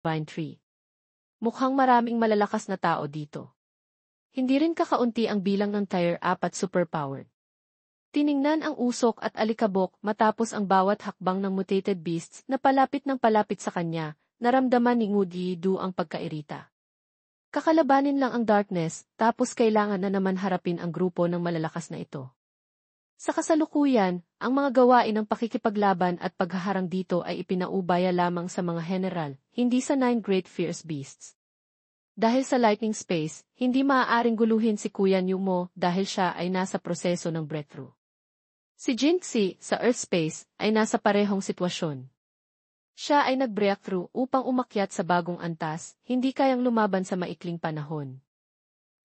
Vine Tree. Mukhang maraming malalakas na tao dito. Hindi rin kakaunti ang bilang ng Tier 4 superpowered. Tiningnan ang usok at alikabok matapos ang bawat hakbang ng mutated beasts na palapit ng palapit sa kanya, naramdaman ni Ngudi-Du ang pagkairita. Kakalabanin lang ang darkness, tapos kailangan na naman harapin ang grupo ng malalakas na ito. Sa kasalukuyan, ang mga gawain ng pakikipaglaban at paghaharang dito ay ipinaubaya lamang sa mga general, hindi sa 9 Great Fierce Beasts. Dahil sa lightning space, hindi maaaring guluhin si Kuya Nyumo dahil siya ay nasa proseso ng breakthrough. Si Jinxie, sa Earth Space, ay nasa parehong sitwasyon. Siya ay nag-breakthrough upang umakyat sa bagong antas, hindi kayang lumaban sa maikling panahon.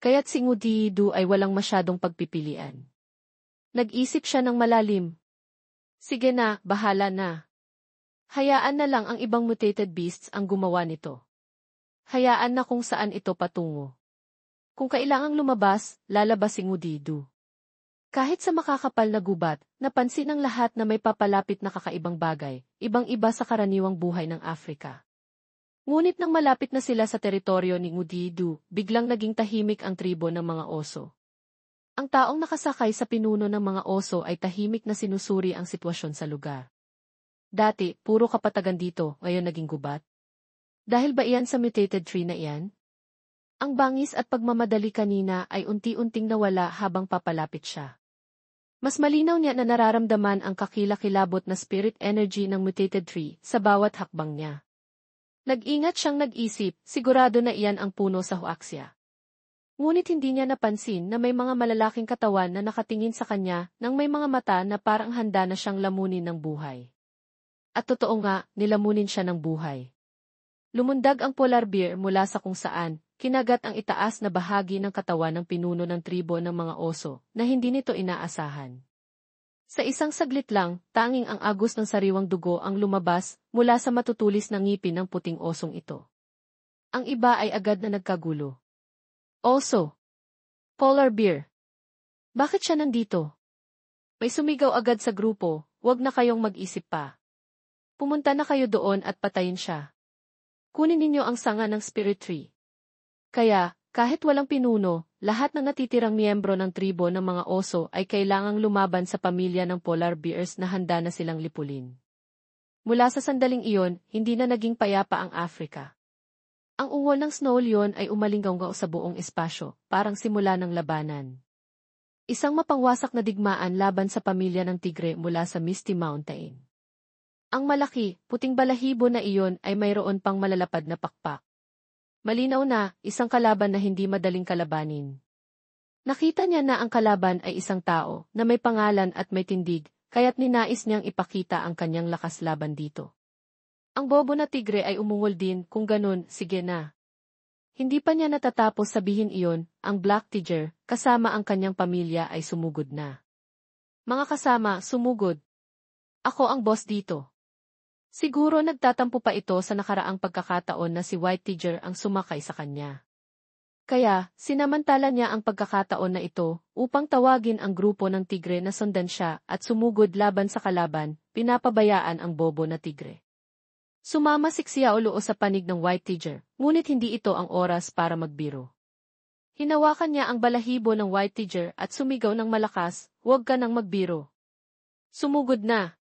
Kaya't si Ngudi-Du ay walang masyadong pagpipilian. Nag-isip siya ng malalim. Sige na, bahala na. Hayaan na lang ang ibang mutated beasts ang gumawa nito. Hayaan na kung saan ito patungo. Kung kailangang lumabas, lalabas si Ngudi-Du. Kahit sa makakapal na gubat, napansin ng lahat na may papalapit na kakaibang bagay, ibang-iba sa karaniwang buhay ng Afrika. Ngunit nang malapit na sila sa teritoryo ni Ngudi-Du, biglang naging tahimik ang tribo ng mga oso. Ang taong nakasakay sa pinuno ng mga oso ay tahimik na sinusuri ang sitwasyon sa lugar. Dati, puro kapatagan dito, ngayon naging gubat. Dahil ba iyan sa mutated tree na iyan? Ang bangis at pagmamadali kanina ay unti-unting nawala habang papalapit siya. Mas malinaw niya na nararamdaman ang kakilakilabot na spirit energy ng mutated tree sa bawat hakbang niya. Nag-ingat siyang nag-isip, sigurado na iyan ang puno sa huaksya. Ngunit hindi niya napansin na may mga malalaking katawan na nakatingin sa kanya nang may mga mata na parang handa na siyang lamunin ng buhay. At totoo nga, nilamunin siya ng buhay. Lumundag ang polar bear mula sa kung saan, kinagat ang itaas na bahagi ng katawan ng pinuno ng tribo ng mga oso na hindi nito inaasahan. Sa isang saglit lang, tanging ang agos ng sariwang dugo ang lumabas mula sa matutulis na ngipin ng puting osong ito. Ang iba ay agad na nagkagulo. Oso! Polar bear! Bakit siya nandito? May sumigaw agad sa grupo, huwag na kayong mag-isip pa. Pumunta na kayo doon at patayin siya. Kunin ninyo ang sanga ng spirit tree. Kaya, kahit walang pinuno, lahat ng natitirang miyembro ng tribo ng mga oso ay kailangang lumaban sa pamilya ng polar bears na handa na silang lipulin. Mula sa sandaling iyon, hindi na naging payapa ang Afrika. Ang ungol ng snow leon ay umalinggaw sa buong espasyo, parang simula ng labanan. Isang mapangwasak na digmaan laban sa pamilya ng tigre mula sa Misty Mountain. Ang malaki, puting balahibo na iyon ay mayroon pang malalapad na pakpak. Malinaw na, isang kalaban na hindi madaling kalabanin. Nakita niya na ang kalaban ay isang tao na may pangalan at may tindig, kaya't ninais niyang ipakita ang kanyang lakas laban dito. Ang bobo na tigre ay umungol din, kung ganun, sige na. Hindi pa niya natatapos sabihin iyon, ang Black Tiger, kasama ang kanyang pamilya ay sumugod na. Mga kasama, sumugod. Ako ang boss dito. Siguro nagtatampo pa ito sa nakaraang pagkakataon na si White Tiger ang sumakay sa kanya. Kaya, sinamantala niya ang pagkakataon na ito upang tawagin ang grupo ng tigre na sundan siya at sumugod laban sa kalaban, pinapabayaan ang bobo na tigre. Sumama si Xiaoluo sa panig ng White Tiger, ngunit hindi ito ang oras para magbiro. Hinawakan niya ang balahibo ng White Tiger at sumigaw ng malakas, huwag ka nang magbiro. Sumugod na.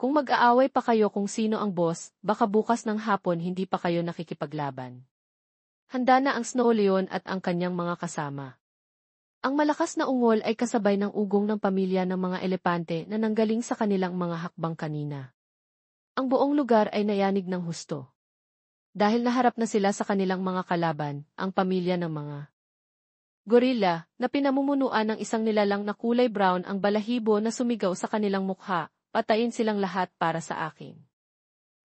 Kung mag-aaway pa kayo kung sino ang boss, baka bukas ng hapon hindi pa kayo nakikipaglaban. Handa na ang Snow Leon at ang kanyang mga kasama. Ang malakas na ungol ay kasabay ng ugong ng pamilya ng mga elepante na nanggaling sa kanilang mga hakbang kanina. Ang buong lugar ay nayanig ng husto. Dahil naharap na sila sa kanilang mga kalaban, ang pamilya ng mga gorilla, na pinamumunuan ng isang nilalang na kulay brown ang balahibo na sumigaw sa kanilang mukha, patayin silang lahat para sa akin.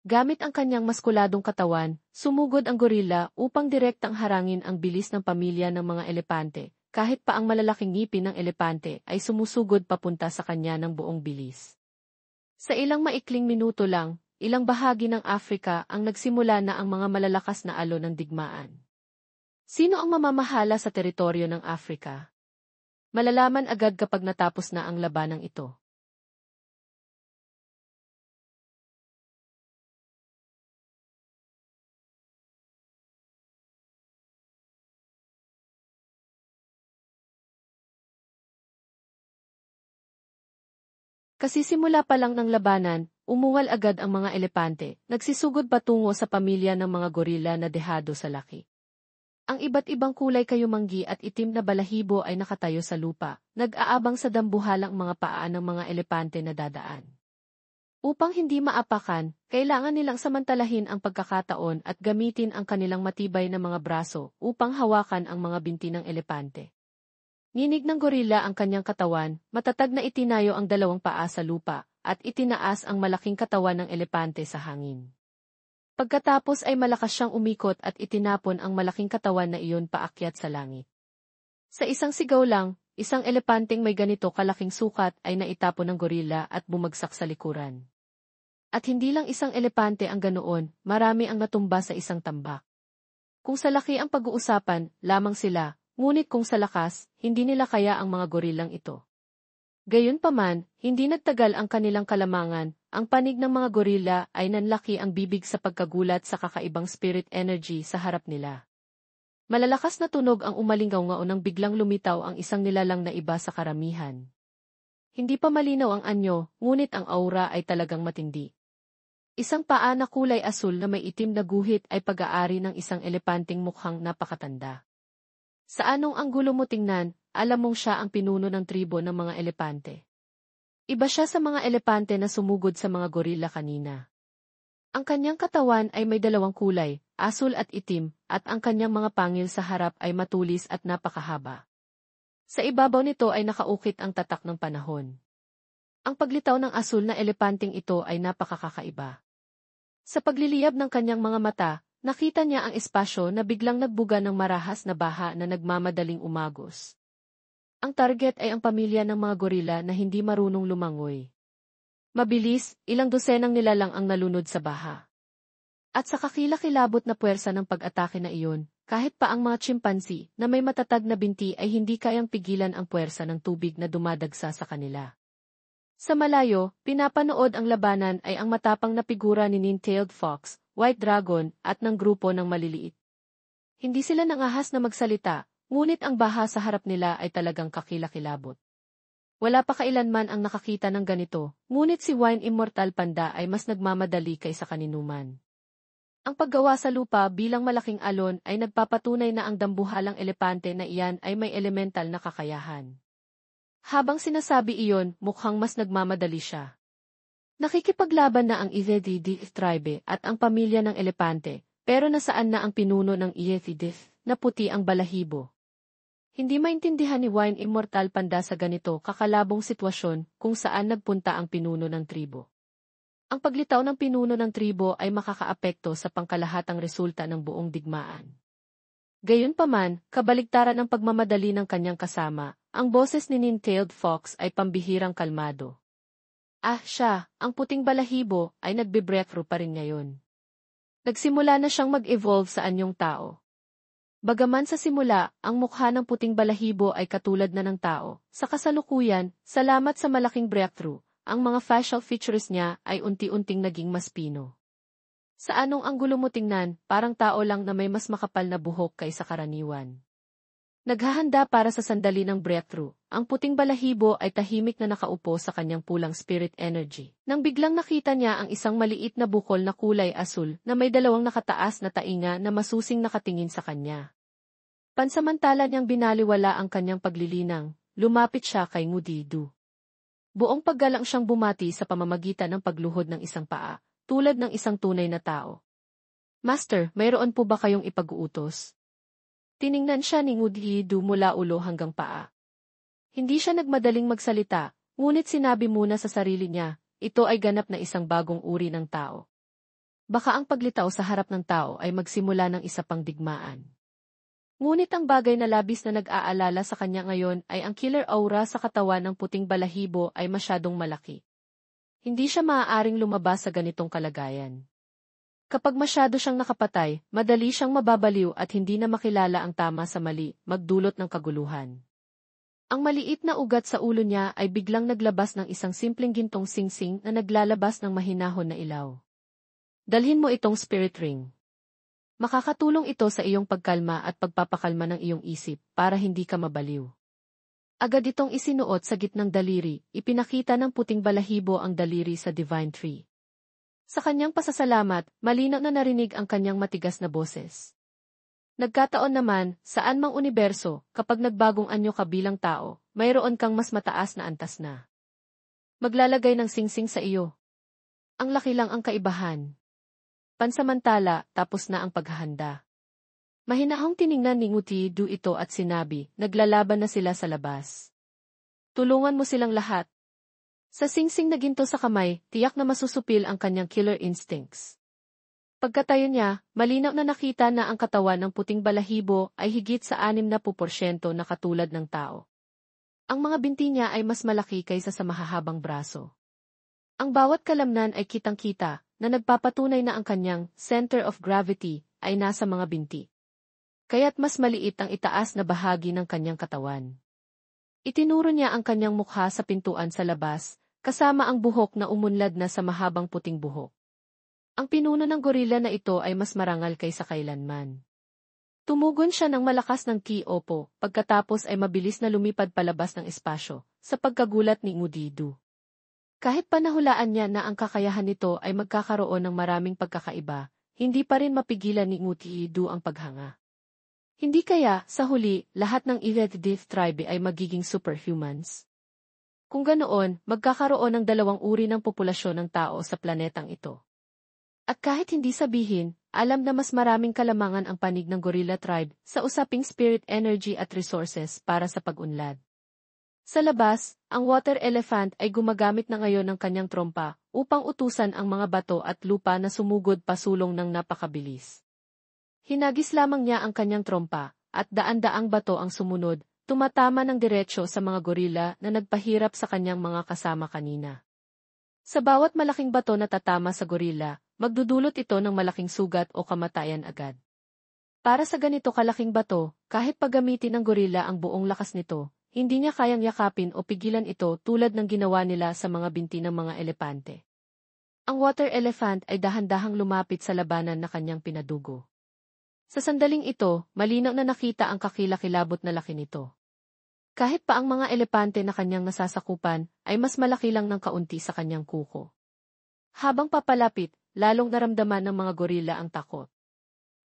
Gamit ang kanyang maskuladong katawan, sumugod ang gorilla upang direktang harangin ang bilis ng pamilya ng mga elepante, kahit pa ang malalaking ngipin ng elepante ay sumusugod papunta sa kanya ng buong bilis. Sa ilang maikling minuto lang, ilang bahagi ng Afrika ang nagsimula na ang mga malalakas na alon ng digmaan. Sino ang mamamahala sa teritoryo ng Afrika? Malalaman agad kapag natapos na ang labanang ito. Kasi simula pa lang ng labanan, umuwal agad ang mga elepante, nagsisugod patungo sa pamilya ng mga gorila na dehado sa laki. Ang iba't ibang kulay kayumanggi at itim na balahibo ay nakatayo sa lupa, nag-aabang sa dambuhalang mga paa ng mga elepante na dadaan. Upang hindi maapakan, kailangan nilang samantalahin ang pagkakataon at gamitin ang kanilang matibay na mga braso upang hawakan ang mga binti ng elepante. Nginig ng gorila ang kanyang katawan, matatag na itinayo ang dalawang paa sa lupa, at itinaas ang malaking katawan ng elepante sa hangin. Pagkatapos ay malakas siyang umikot at itinapon ang malaking katawan na iyon paakyat sa langit. Sa isang sigaw lang, isang elepanteng may ganito kalaking sukat ay naitapon ng gorila at bumagsak sa likuran. At hindi lang isang elepante ang ganoon, marami ang natumba sa isang tambak. Kung sa laki ang pag-uusapan, lamang sila. Ngunit kung sa lakas, hindi nila kaya ang mga gorilang ito. Gayunpaman, hindi nagtagal ang kanilang kalamangan, ang panig ng mga gorila ay nanlaki ang bibig sa pagkagulat sa kakaibang spirit energy sa harap nila. Malalakas na tunog ang umalingaw nang biglang lumitaw ang isang nilalang na iba sa karamihan. Hindi pa malinaw ang anyo, ngunit ang aura ay talagang matindi. Isang paa na kulay asul na may itim na guhit ay pag-aari ng isang elepanteng mukhang napakatanda. Sa anong anggulo mo tingnan, alam mong siya ang pinuno ng tribo ng mga elepante. Iba siya sa mga elepante na sumugod sa mga gorila kanina. Ang kanyang katawan ay may dalawang kulay, asul at itim, at ang kanyang mga pangil sa harap ay matulis at napakahaba. Sa ibabaw nito ay nakaukit ang tatak ng panahon. Ang paglitaw ng asul na elepanteng ito ay napakakaiba. Sa pagliliyab ng kanyang mga mata, nakita niya ang espasyo na biglang nagbuga ng marahas na baha na nagmamadaling umagos. Ang target ay ang pamilya ng mga gorila na hindi marunong lumangoy. Mabilis, ilang dosenang nilalang ang nalunod sa baha. At sa kakilakilabot na puwersa ng pag-atake na iyon, kahit pa ang mga chimpanzee na may matatag na binti ay hindi kayang pigilan ang puwersa ng tubig na dumadagsa sa kanila. Sa malayo, pinapanood ang labanan ay ang matapang na figura ni Nine-tailed Fox, White Dragon, at ng grupo ng maliliit. Hindi sila nangahas na magsalita, ngunit ang baha sa harap nila ay talagang kakilakilabot. Wala pa kailanman ang nakakita ng ganito, ngunit si Wine Immortal Panda ay mas nagmamadali kaysa kaninuman. Ang paggawa sa lupa bilang malaking alon ay nagpapatunay na ang dambuhalang elepante na iyan ay may elemental na kakayahan. Habang sinasabi iyon, mukhang mas nagmamadali siya. Nakikipaglaban na ang Iethidif tribe at ang pamilya ng elepante, pero nasaan na ang pinuno ng Iethidif, na puti ang balahibo? Hindi maintindihan ni Wine Immortal Panda sa ganito kakalabong sitwasyon kung saan nagpunta ang pinuno ng tribo. Ang paglitaw ng pinuno ng tribo ay makakaapekto sa pangkalahatang resulta ng buong digmaan. Gayunpaman, kabaligtaran ng pagmamadali ng kanyang kasama, ang boses ni Nine-tailed Fox ay pambihirang kalmado. Siya, ang puting balahibo, ay nagbe-breakthrough pa rin ngayon. Nagsimula na siyang mag-evolve sa anyong tao. Bagaman sa simula, ang mukha ng puting balahibo ay katulad na ng tao, sa kasalukuyan, salamat sa malaking breakthrough, ang mga facial features niya ay unti-unting naging mas pino. Sa anong anggulo mo tingnan, parang tao lang na may mas makapal na buhok kaysa karaniwan. Naghahanda para sa sandali ng breakthrough, ang puting balahibo ay tahimik na nakaupo sa kanyang pulang spirit energy. Nang biglang nakita niya ang isang maliit na bukol na kulay asul na may dalawang nakataas na tainga na masusing nakatingin sa kanya. Pansamantala niyang binaliwala ang kanyang paglilinang, lumapit siya kay Ngudidu. Buong paggalang siyang bumati sa pamamagitan ng pagluhod ng isang paa, tulad ng isang tunay na tao. Master, mayroon po ba kayong ipag-uutos? Tiningnan siya ni Ngudidu mula ulo hanggang paa. Hindi siya nagmadaling magsalita, ngunit sinabi muna sa sarili niya, ito ay ganap na isang bagong uri ng tao. Baka ang paglitaw sa harap ng tao ay magsimula ng isa pang digmaan. Ngunit ang bagay na labis na nag-aalala sa kanya ngayon ay ang killer aura sa katawan ng puting balahibo ay masyadong malaki. Hindi siya maaaring lumabas sa ganitong kalagayan. Kapag masyado siyang nakapatay, madali siyang mababaliw at hindi na makilala ang tama sa mali, magdulot ng kaguluhan. Ang maliit na ugat sa ulo niya ay biglang naglabas ng isang simpleng gintong singsing na naglalabas ng mahinahon na ilaw. Dalhin mo itong spirit ring. Makakatulong ito sa iyong pagkalma at pagpapakalma ng iyong isip para hindi ka mabaliw. Agad itong isinuot sa gitnang daliri, ipinakita ng puting balahibo ang daliri sa Divine Tree. Sa kanyang pasasalamat, malinaw na narinig ang kanyang matigas na boses. Nagkataon naman, saan mang universo, kapag nagbagong anyo ka bilang tao, mayroon kang mas mataas na antas na maglalagay ng singsing sa iyo. Ang laki lang ang kaibahan. Pansamantala, tapos na ang paghahanda. Mahinahong tiningnan ni Nguti Du ito at sinabi, naglalaban na sila sa labas. Tulungan mo silang lahat. Sa singsing na ginto sa kamay, tiyak na masusupil ang kanyang killer instincts. Pagkatayo niya, malinaw na nakita na ang katawan ng puting balahibo ay higit sa 60% na katulad ng tao. Ang mga binti niya ay mas malaki kaysa sa mahahabang braso. Ang bawat kalamnan ay kitang-kita na nagpapatunay na ang kanyang center of gravity ay nasa mga binti. Kaya't mas maliit ang itaas na bahagi ng kanyang katawan. Itinuro niya ang kanyang mukha sa pintuan sa labas, kasama ang buhok na umunlad na sa mahabang puting buhok. Ang pinuno ng gorilla na ito ay mas marangal kaysa kailanman. Tumugon siya ng malakas ng ki-opo, pagkatapos ay mabilis na lumipad palabas ng espasyo, sa pagkagulat ni Ngudidu. Kahit panahulaan niya na ang kakayahan nito ay magkakaroon ng maraming pagkakaiba, hindi pa rin mapigilan ni Ngudidu ang paghanga. Hindi kaya, sa huli, lahat ng Iredidiv tribe ay magiging superhumans? Kung ganoon, magkakaroon ng dalawang uri ng populasyon ng tao sa planetang ito. At kahit hindi sabihin, alam na mas maraming kalamangan ang panig ng gorilla tribe sa usaping spirit energy at resources para sa pag-unlad. Sa labas, ang water elephant ay gumagamit na ngayon ng kanyang trompa upang utusan ang mga bato at lupa na sumugod pasulong ng napakabilis. Hinagis lamang niya ang kanyang trompa, at daan-daang bato ang sumunod, tumatama ng diretsyo sa mga gorilla na nagpahirap sa kanyang mga kasama kanina. Sa bawat malaking bato na tatama sa gorilla, magdudulot ito ng malaking sugat o kamatayan agad. Para sa ganito kalaking bato, kahit paggamitin ng gorilla ang buong lakas nito, hindi niya kayang yakapin o pigilan ito tulad ng ginawa nila sa mga binti ng mga elepante. Ang water elephant ay dahan-dahang lumapit sa labanan na kanyang pinadugo. Sa sandaling ito, malinaw na nakita ang kakilakilabot na laki nito. Kahit pa ang mga elepante na kanyang nasasakupan, ay mas malaki lang ng kaunti sa kanyang kuko. Habang papalapit, lalong naramdaman ng mga gorilla ang takot.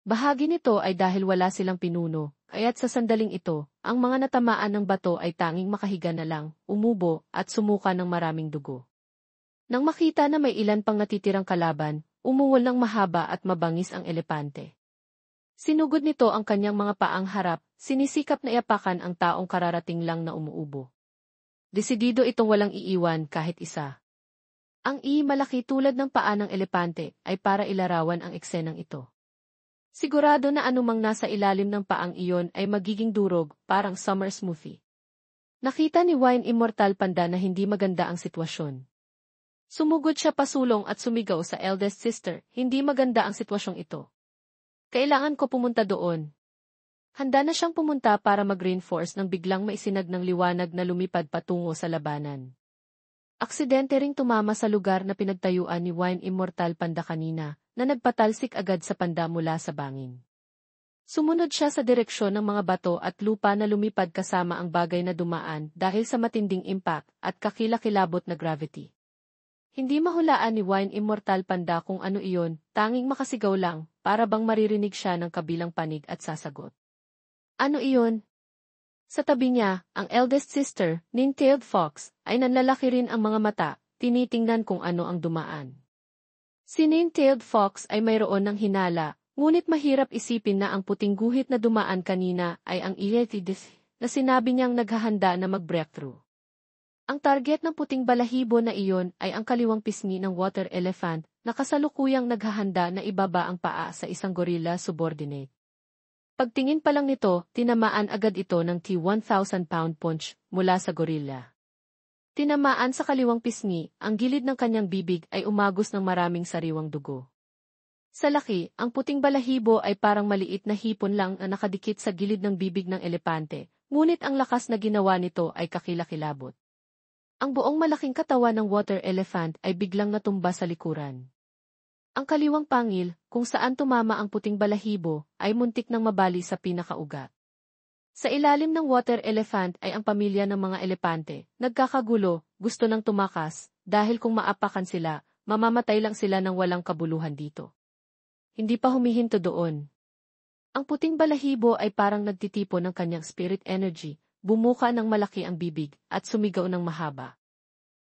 Bahagi nito ay dahil wala silang pinuno, kaya't sa sandaling ito, ang mga natamaan ng bato ay tanging makahiga na lang, umubo, at sumuka ng maraming dugo. Nang makita na may ilan pang natitirang kalaban, umungol ng mahaba at mabangis ang elepante. Sinugod nito ang kanyang mga paang harap, sinisikap na iapakan ang taong kararating lang na umuubo. Desidido itong walang iiwan kahit isa. Ang malaki tulad ng paa ng elepante ay para ilarawan ang eksenang ito. Sigurado na anumang nasa ilalim ng paang iyon ay magiging durog, parang summer smoothie. Nakita ni Wine Immortal Panda na hindi maganda ang sitwasyon. Sumugod siya pasulong at sumigaw sa eldest sister, hindi maganda ang sitwasyong ito. Kailangan ko pumunta doon. Handa na siyang pumunta para mag-reinforce nang biglang maisinag ng liwanag na lumipad patungo sa labanan. Aksidente ring tumama sa lugar na pinagtayuan ni Wine Immortal Panda kanina, na nagpatalsik agad sa panda mula sa bangin. Sumunod siya sa direksyon ng mga bato at lupa na lumipad kasama ang bagay na dumaan dahil sa matinding impact at kakilakilabot na gravity. Hindi mahulaan ni Wine Immortal Panda kung ano iyon, tanging makasigaw lang, para bang maririnig siya ng kabilang panig at sasagot. Ano iyon? Sa tabi niya, ang eldest sister, Nine-tailed Fox, ay nanlalaki rin ang mga mata, tinitingnan kung ano ang dumaan. Si Nine-tailed Fox ay mayroon ng hinala, ngunit mahirap isipin na ang puting guhit na dumaan kanina ay ang Ietidis, na sinabi niyang naghahanda na mag-breakthrough. Ang target ng puting balahibo na iyon ay ang kaliwang pisngi ng water elephant na kasalukuyang naghahanda na ibaba ang paa sa isang gorilla subordinate. Pagtingin pa lang nito, tinamaan agad ito ng T-1,000-pound punch mula sa gorilla. Tinamaan sa kaliwang pisngi, ang gilid ng kanyang bibig ay umagos ng maraming sariwang dugo. Sa laki, ang puting balahibo ay parang maliit na hipon lang na nakadikit sa gilid ng bibig ng elepante, ngunit ang lakas na ginawa nito ay kakilakilabot. Ang buong malaking katawan ng water elephant ay biglang natumba sa likuran. Ang kaliwang pangil, kung saan tumama ang puting balahibo, ay muntik nang mabali sa pinakaugat. Sa ilalim ng water elephant ay ang pamilya ng mga elepante, nagkakagulo, gusto nang tumakas, dahil kung maapakan sila, mamamatay lang sila ng walang kabuluhan dito. Hindi pa humihinto doon. Ang puting balahibo ay parang nagtitipo ng kanyang spirit energy, bumuka ng malaki ang bibig, at sumigaw ng mahaba.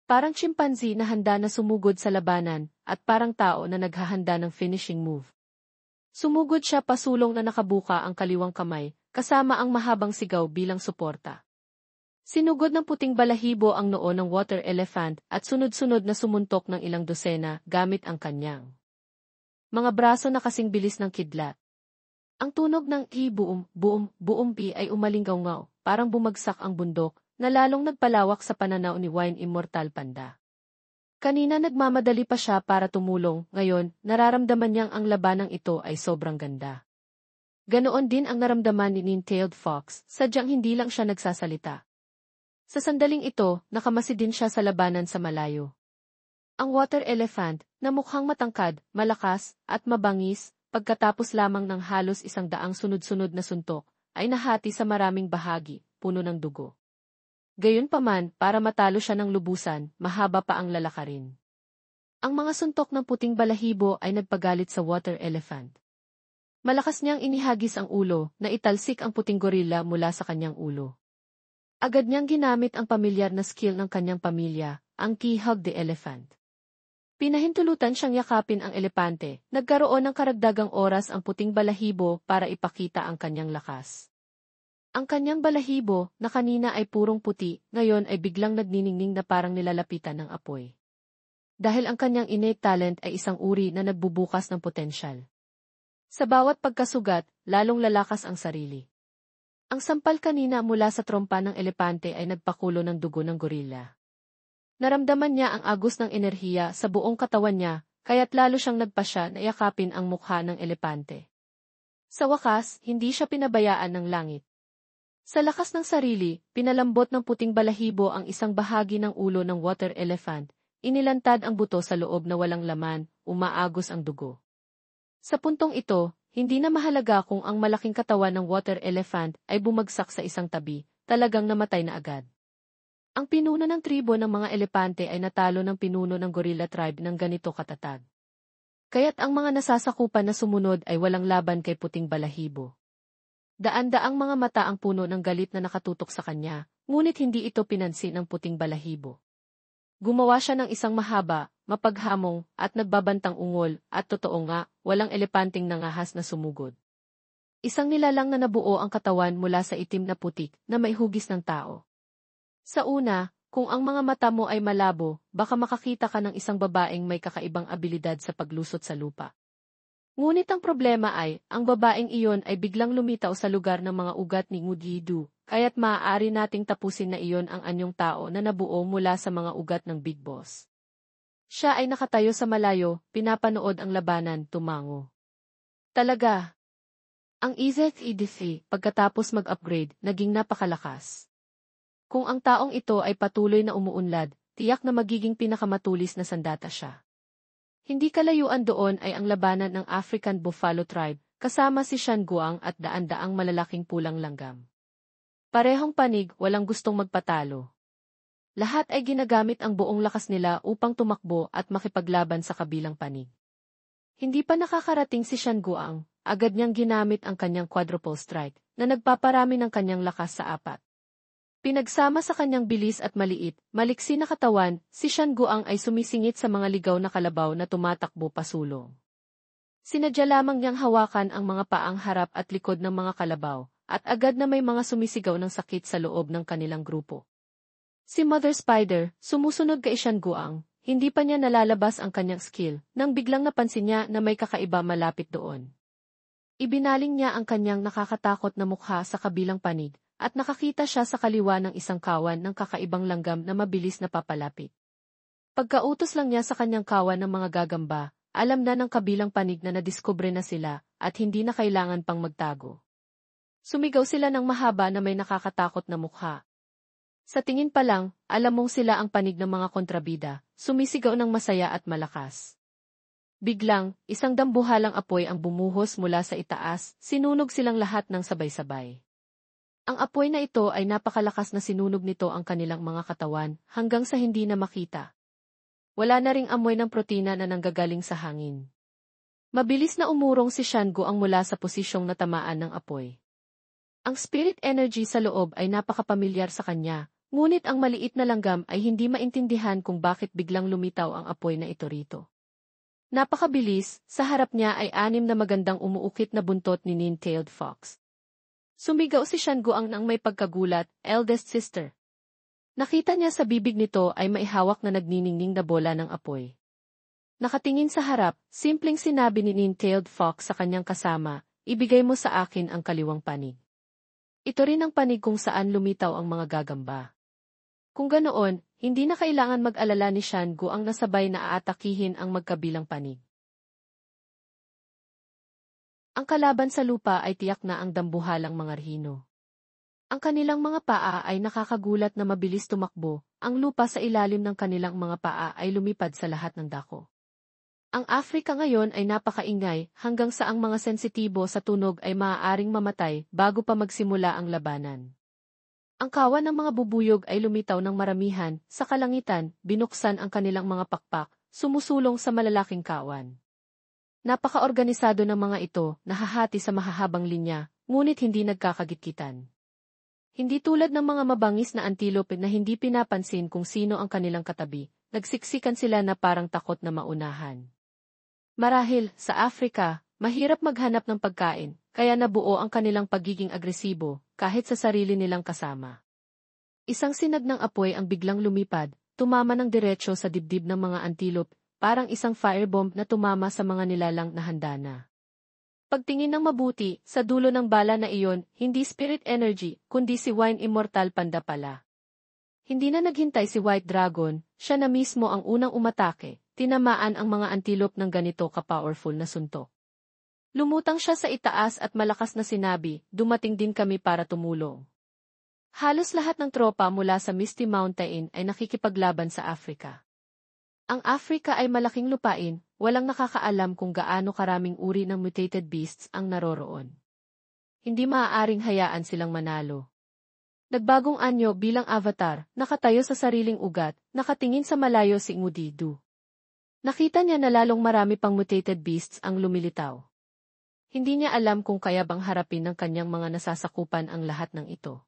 Parang chimpanzee na handa na sumugod sa labanan, at parang tao na naghahanda ng finishing move. Sumugod siya pasulong na nakabuka ang kaliwang kamay, kasama ang mahabang sigaw bilang suporta. Sinugod ng puting balahibo ang noo ng water elephant at sunod-sunod na sumuntok ng ilang dosena gamit ang kanyang mga braso na kasing bilis ng kidlat. Ang tunog ng buum-pi ay umalinggaw-ngaw, parang bumagsak ang bundok, na lalong nagpalawak sa pananaw ni Wine Immortal Panda. Kanina nagmamadali pa siya para tumulong, ngayon, nararamdaman niyang ang labanang ito ay sobrang ganda. Ganoon din ang naramdaman ni Nine-Tailed Fox, sadyang hindi lang siya nagsasalita. Sa sandaling ito, nakamasi din siya sa labanan sa malayo. Ang water elephant, na mukhang matangkad, malakas, at mabangis, pagkatapos lamang ng halos 100 sunod-sunod na suntok, ay nahati sa maraming bahagi, puno ng dugo. Gayunpaman, para matalo siya ng lubusan, mahaba pa ang lalakarin. Ang mga suntok ng puting balahibo ay nagpagalit sa water elephant. Malakas niyang inihagis ang ulo, na italsik ang puting gorilla mula sa kanyang ulo. Agad niyang ginamit ang pamilyar na skill ng kanyang pamilya, ang key hug the elephant. Pinahintulutan siyang yakapin ang elepante, nagkaroon ng karagdagang oras ang puting balahibo para ipakita ang kanyang lakas. Ang kanyang balahibo, na kanina ay purong puti, ngayon ay biglang nagniningning na parang nilalapitan ng apoy. Dahil ang kanyang innate talent ay isang uri na nagbubukas ng potensyal. Sa bawat pagkasugat, lalong lalakas ang sarili. Ang sampal kanina mula sa trompa ng elepante ay nagpakulo ng dugo ng gorilla. Naramdaman niya ang agos ng enerhiya sa buong katawan niya, kaya't lalo siyang nagpasya na yakapin ang mukha ng elepante. Sa wakas, hindi siya pinabayaan ng langit. Sa lakas ng sarili, pinalambot ng puting balahibo ang isang bahagi ng ulo ng water elephant, inilantad ang buto sa loob na walang laman, umaagos ang dugo. Sa puntong ito, hindi na mahalaga kung ang malaking katawan ng water elephant ay bumagsak sa isang tabi, talagang namatay na agad. Ang pinuno ng tribo ng mga elepante ay natalo ng pinuno ng gorilla tribe ng ganito katatag. Kaya't ang mga nasasakupan na sumunod ay walang laban kay puting balahibo. Daan-daang mga mata ang puno ng galit na nakatutok sa kanya, ngunit hindi ito pinansin ng puting balahibo. Gumawa siya ng isang mahaba, mapaghamong, at nagbabantang ungol, at totoo nga, walang elepanteng nangahas na sumugod. Isang nilalang na nabuo ang katawan mula sa itim na putik na may hugis ng tao. Sa una, kung ang mga mata mo ay malabo, baka makakita ka ng isang babaeng may kakaibang abilidad sa paglusot sa lupa. Ngunit ang problema ay, ang babaeng iyon ay biglang lumitaw sa lugar ng mga ugat ni Ngudidu, kaya't maaari nating tapusin na iyon ang anyong tao na nabuo mula sa mga ugat ng Big Boss. Siya ay nakatayo sa malayo, pinapanood ang labanan, tumango. Talaga. Ang EZEDC, pagkatapos mag-upgrade, naging napakalakas. Kung ang taong ito ay patuloy na umuunlad, tiyak na magiging pinakamatulis na sandata siya. Hindi kalayuan doon ay ang labanan ng African Buffalo Tribe, kasama si Shan Guang at daan-daang malalaking pulang langgam. Parehong panig, walang gustong magpatalo. Lahat ay ginagamit ang buong lakas nila upang tumakbo at makipaglaban sa kabilang panig. Hindi pa nakakarating si Shan Guang, agad niyang ginamit ang kanyang quadruple strike, na nagpaparami ng kanyang lakas sa 4. Pinagsama sa kanyang bilis at maliit, maliksi na katawan, si Shan Guang ay sumisingit sa mga ligaw na kalabaw na tumatakbo pasulong. Sinadya lamang niyang hawakan ang mga paang harap at likod ng mga kalabaw, at agad na may mga sumisigaw ng sakit sa loob ng kanilang grupo. Si Mother Spider, sumusunod kay Shan Guang, hindi pa niya nalalabas ang kanyang skill, nang biglang napansin niya na may kakaiba malapit doon. Ibinaling niya ang kanyang nakakatakot na mukha sa kabilang panig, at nakakita siya sa kaliwa ng isang kawan ng kakaibang langgam na mabilis na papalapit. Pagkautos lang niya sa kanyang kawan ng mga gagamba, alam na ng kabilang panig na nadiskubre na sila, at hindi na kailangan pang magtago. Sumigaw sila ng mahaba na may nakakatakot na mukha. Sa tingin pa lang, alam mong sila ang panig ng mga kontrabida, sumisigaw ng masaya at malakas. Biglang, isang dambuhalang apoy ang bumuhos mula sa itaas, sinunog silang lahat ng sabay-sabay. Ang apoy na ito ay napakalakas na sinunog nito ang kanilang mga katawan hanggang sa hindi na makita. Wala na ring amoy ng protina na nanggagaling sa hangin. Mabilis na umurong si Shango ang mula sa posisyong natamaan ng apoy. Ang spirit energy sa loob ay napakapamilyar sa kanya, ngunit ang maliit na langgam ay hindi maintindihan kung bakit biglang lumitaw ang apoy na ito rito. Napakabilis, sa harap niya ay 6 na magandang umuukit na buntot ni Nine-tailed Fox. Sumigaw si Shangoang nang may pagkagulat, eldest sister. Nakita niya sa bibig nito ay maihawak na nagniningning na bola ng apoy. Nakatingin sa harap, simpleng sinabi ni Nine-tailed Fox sa kanyang kasama, ibigay mo sa akin ang kaliwang panig. Ito rin ang panig kung saan lumitaw ang mga gagamba. Kung ganoon, hindi na kailangan mag-alala ni Shango ang nasabay na aatakihin ang magkabilang panig. Ang kalaban sa lupa ay tiyak na ang dambuhalang mga rhino. Ang kanilang mga paa ay nakakagulat na mabilis tumakbo, ang lupa sa ilalim ng kanilang mga paa ay lumipad sa lahat ng dako. Ang Afrika ngayon ay napakaingay hanggang sa ang mga sensitibo sa tunog ay maaaring mamatay bago pa magsimula ang labanan. Ang kawan ng mga bubuyog ay lumitaw ng maramihan, sa kalangitan, binuksan ang kanilang mga pakpak, sumusulong sa malalaking kawan. Napaka-organisado ng mga ito, nahahati sa mahahabang linya, ngunit hindi nagkakagitgitan. Hindi tulad ng mga mabangis na antilope na hindi pinapansin kung sino ang kanilang katabi, nagsiksikan sila na parang takot na maunahan. Marahil, sa Afrika, mahirap maghanap ng pagkain, kaya nabuo ang kanilang pagiging agresibo, kahit sa sarili nilang kasama. Isang sinag ng apoy ang biglang lumipad, tumama ng diretsyo sa dibdib ng mga antelope, parang isang firebomb na tumama sa mga nilalang na handa na. Pagtingin ng mabuti, sa dulo ng bala na iyon, hindi spirit energy, kundi si Wine Immortal Panda pala. Hindi na naghintay si White Dragon, siya na mismo ang unang umatake, tinamaan ang mga antelope ng ganito ka-powerful na suntok. Lumutang siya sa itaas at malakas na sinabi, dumating din kami para tumulong. Halos lahat ng tropa mula sa Misty Mountain ay nakikipaglaban sa Afrika. Ang Afrika ay malaking lupain, walang nakakaalam kung gaano karaming uri ng mutated beasts ang naroroon. Hindi maaaring hayaan silang manalo. Nagbagong anyo bilang avatar, nakatayo sa sariling ugat, nakatingin sa malayo si Ngudidu. Nakita niya na lalong marami pang mutated beasts ang lumilitaw. Hindi niya alam kung kaya bang harapin ng kanyang mga nasasakupan ang lahat ng ito.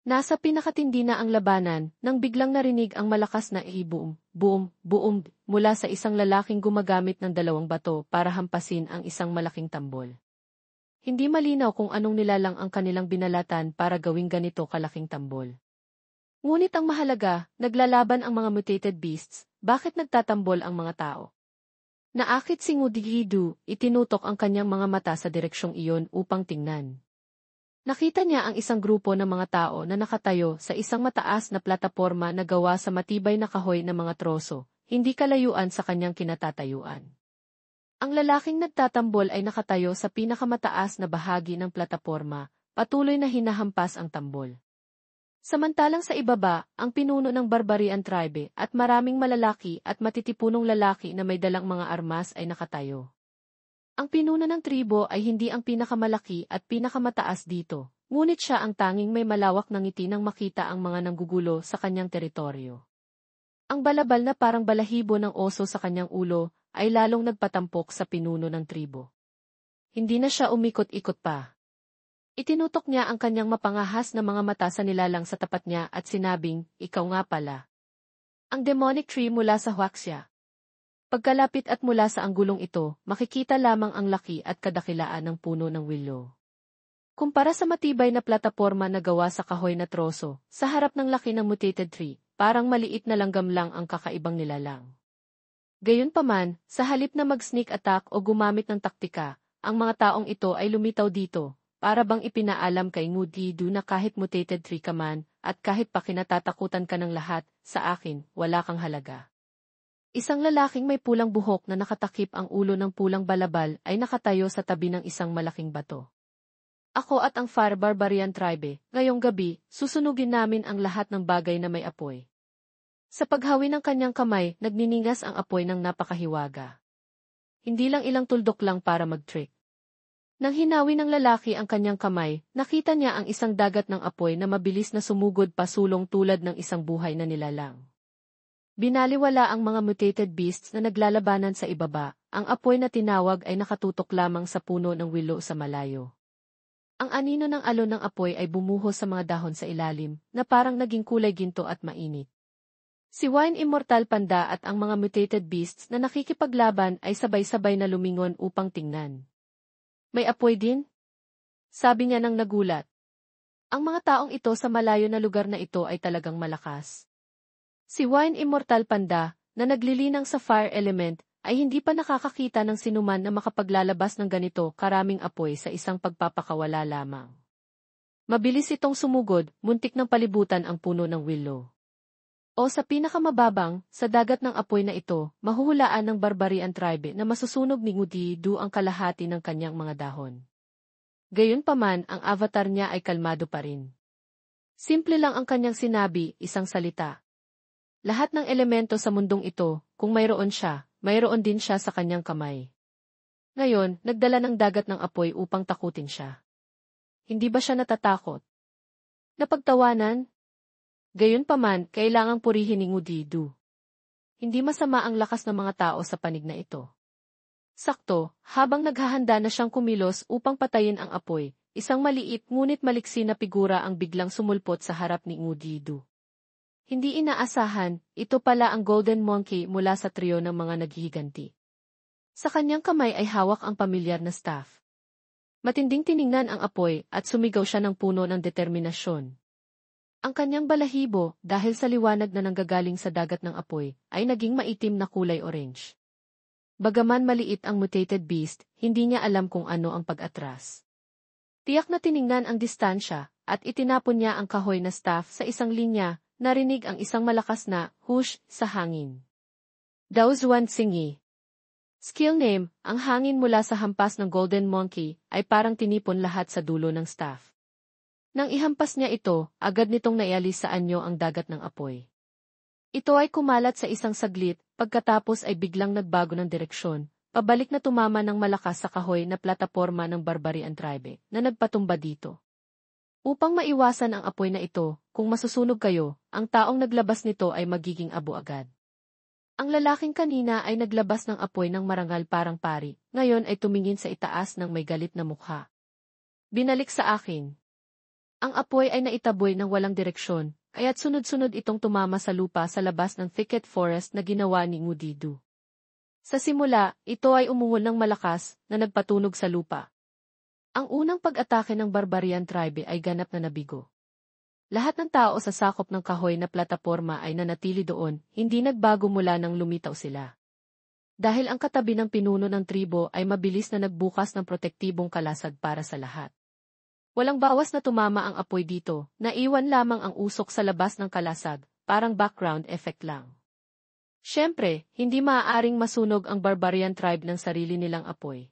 Nasa pinakatindi na ang labanan, nang biglang narinig ang malakas na boom, boom, boom, mula sa isang lalaking gumagamit ng 2 bato para hampasin ang isang malaking tambol. Hindi malinaw kung anong nilalang ang kanilang binalatan para gawing ganito kalaking tambol. Ngunit ang mahalaga, naglalaban ang mga mutated beasts, bakit nagtatambol ang mga tao? Naakit si Ngudidu, itinutok ang kanyang mga mata sa direksyong iyon upang tingnan. Nakita niya ang isang grupo ng mga tao na nakatayo sa isang mataas na plataporma na gawa sa matibay na kahoy na mga troso, hindi kalayuan sa kanyang kinatatayuan. Ang lalaking nagtatambol ay nakatayo sa pinakamataas na bahagi ng plataporma, patuloy na hinahampas ang tambol. Samantalang sa ibaba, ang pinuno ng Barbarian tribe at maraming malalaki at matitipunong lalaki na may dalang mga armas ay nakatayo. Ang pinuno ng tribo ay hindi ang pinakamalaki at pinakamataas dito, ngunit siya ang tanging may malawak na ngiti nang makita ang mga nanggugulo sa kanyang teritoryo. Ang balabal na parang balahibo ng oso sa kanyang ulo ay lalong nagpatampok sa pinuno ng tribo. Hindi na siya umikot-ikot pa. Itinutok niya ang kanyang mapangahas na mga mata sa nilalang sa tapat niya at sinabing, ikaw nga pala. Ang demonic tree mula sa Huaxia. Pagkalapit at mula sa anggulong ito, makikita lamang ang laki at kadakilaan ng puno ng willow. Kumpara sa matibay na plataporma na gawa sa kahoy na troso, sa harap ng laki ng mutated tree, parang maliit na langgam lang ang kakaibang nilalang. Gayunpaman, sa halip na mag-sneak attack o gumamit ng taktika, ang mga taong ito ay lumitaw dito, para bang ipinaalam kay Ngudidu na kahit mutated tree ka man, at kahit pa kinatatakutan ka ng lahat, sa akin, wala kang halaga. Isang lalaking may pulang buhok na nakatakip ang ulo ng pulang balabal ay nakatayo sa tabi ng isang malaking bato. Ako at ang Fire Barbarian tribe, ngayong gabi, susunugin namin ang lahat ng bagay na may apoy. Sa paghawi ng kanyang kamay, nagniningas ang apoy ng napakahiwaga. Hindi lang ilang tuldok lang para mag-trick. Nang hinawi ng lalaki ang kanyang kamay, nakita niya ang isang dagat ng apoy na mabilis na sumugod pasulong tulad ng isang buhay na nilalang. Binaliwala ang mga mutated beasts na naglalabanan sa ibaba, ang apoy na tinawag ay nakatutok lamang sa puno ng willow sa malayo. Ang anino ng alon ng apoy ay bumuhos sa mga dahon sa ilalim, na parang naging kulay ginto at mainit. Si Wine Immortal Panda at ang mga mutated beasts na nakikipaglaban ay sabay-sabay na lumingon upang tingnan. May apoy din? Sabi niya nang nagulat. Ang mga taong ito sa malayo na lugar na ito ay talagang malakas. Si Wine Immortal Panda, na naglilinang sa fire element, ay hindi pa nakakakita ng sinuman na makapaglalabas ng ganito karaming apoy sa isang pagpapakawala lamang. Mabilis itong sumugod, muntik ng palibutan ang puno ng willow. O sa pinakamababang, sa dagat ng apoy na ito, mahuhulaan ng Barbarian tribe na masusunog ni Ngudidu ang kalahati ng kanyang mga dahon. Gayunpaman, ang avatar niya ay kalmado pa rin. Simple lang ang kanyang sinabi, isang salita. Lahat ng elemento sa mundong ito, kung mayroon siya, mayroon din siya sa kanyang kamay. Ngayon, nagdala ng dagat ng apoy upang takutin siya. Hindi ba siya natatakot? Napagtawanan? Gayunpaman, kailangang purihin ni Ngudidu. Hindi masama ang lakas ng mga tao sa panig na ito. Sakto, habang naghahanda na siyang kumilos upang patayin ang apoy, isang maliit ngunit maliksi na figura ang biglang sumulpot sa harap ni Ngudidu. Hindi inaasahan, ito pala ang Golden Monkey mula sa trio ng mga naghihiganti. Sa kanyang kamay ay hawak ang pamilyar na staff. Matinding tiningnan ang apoy at sumigaw siya ng puno ng determinasyon. Ang kanyang balahibo, dahil sa liwanag na nanggagaling sa dagat ng apoy, ay naging maitim na kulay orange. Bagaman maliit ang mutated beast, hindi niya alam kung ano ang pag-atras. Tiyak na tiningnan ang distansya, at itinapon niya ang kahoy na staff sa isang linya, narinig ang isang malakas na whoosh sa hangin. Daozuan Singi. Skill name, ang hangin mula sa hampas ng Golden Monkey, ay parang tinipon lahat sa dulo ng staff. Nang ihampas niya ito, agad nitong naialis sa anyo ang dagat ng apoy. Ito ay kumalat sa isang saglit, pagkatapos ay biglang nagbago ng direksyon, pabalik na tumama ng malakas sa kahoy na plataporma ng Barbarian tribe, na nagpatumba dito. Upang maiwasan ang apoy na ito, kung masusunog kayo, ang taong naglabas nito ay magiging abo agad. Ang lalaking kanina ay naglabas ng apoy ng marangal parang pari, ngayon ay tumingin sa itaas ng may galit na mukha. Binalik sa akin. Ang apoy ay naitaboy ng walang direksyon, kaya't sunod-sunod itong tumama sa lupa sa labas ng thicket forest na ginawa ni Ngudidu. Sa simula, ito ay umungol ng malakas na nagpatunog sa lupa. Ang unang pag-atake ng Barbarian tribe ay ganap na nabigo. Lahat ng tao sa sakop ng kahoy na plataporma ay nanatili doon, hindi nagbago mula nang lumitaw sila. Dahil ang katabi ng pinuno ng tribo ay mabilis na nagbukas ng protektibong kalasag para sa lahat. Walang bawas na tumama ang apoy dito, naiwan lamang ang usok sa labas ng kalasag, parang background effect lang. Siyempre, hindi maaaring masunog ang Barbarian tribe ng sarili nilang apoy.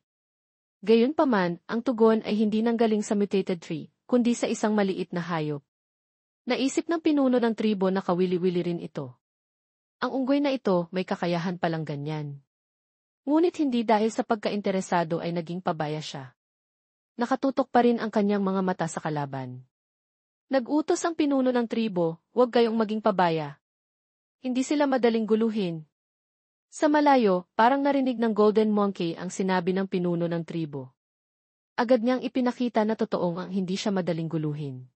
Gayunpaman, ang tugon ay hindi nanggaling sa mutated tree, kundi sa isang maliit na hayop. Naisip ng pinuno ng tribo na kawili-wili rin ito. Ang unggoy na ito may kakayahan palang ganyan. Ngunit hindi dahil sa pagkainteresado ay naging pabaya siya. Nakatutok pa rin ang kanyang mga mata sa kalaban. Nag-utos ang pinuno ng tribo, huwag kayong maging pabaya. Hindi sila madaling guluhin. Sa malayo, parang narinig ng Golden Monkey ang sinabi ng pinuno ng tribo. Agad niyang ipinakita na totoong ang hindi siya madaling guluhin.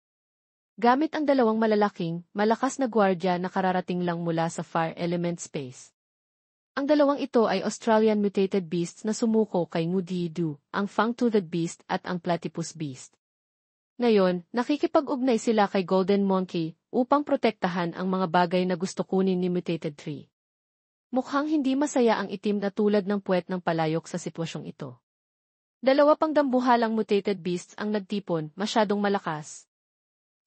Gamit ang dalawang malalaking, malakas na gwardya na kararating lang mula sa fire element space. Ang dalawang ito ay Australian mutated beasts na sumuko kay Ngudidu, ang fang-toothed beast at ang platypus beast. Ngayon, nakikipag-ugnay sila kay Golden Monkey upang protektahan ang mga bagay na gusto kunin ni Mutated Tree. Mukhang hindi masaya ang itim na tulad ng puwet ng palayok sa sitwasyong ito. Dalawa pang dambuhalang mutated beasts ang nagtipon, masyadong malakas.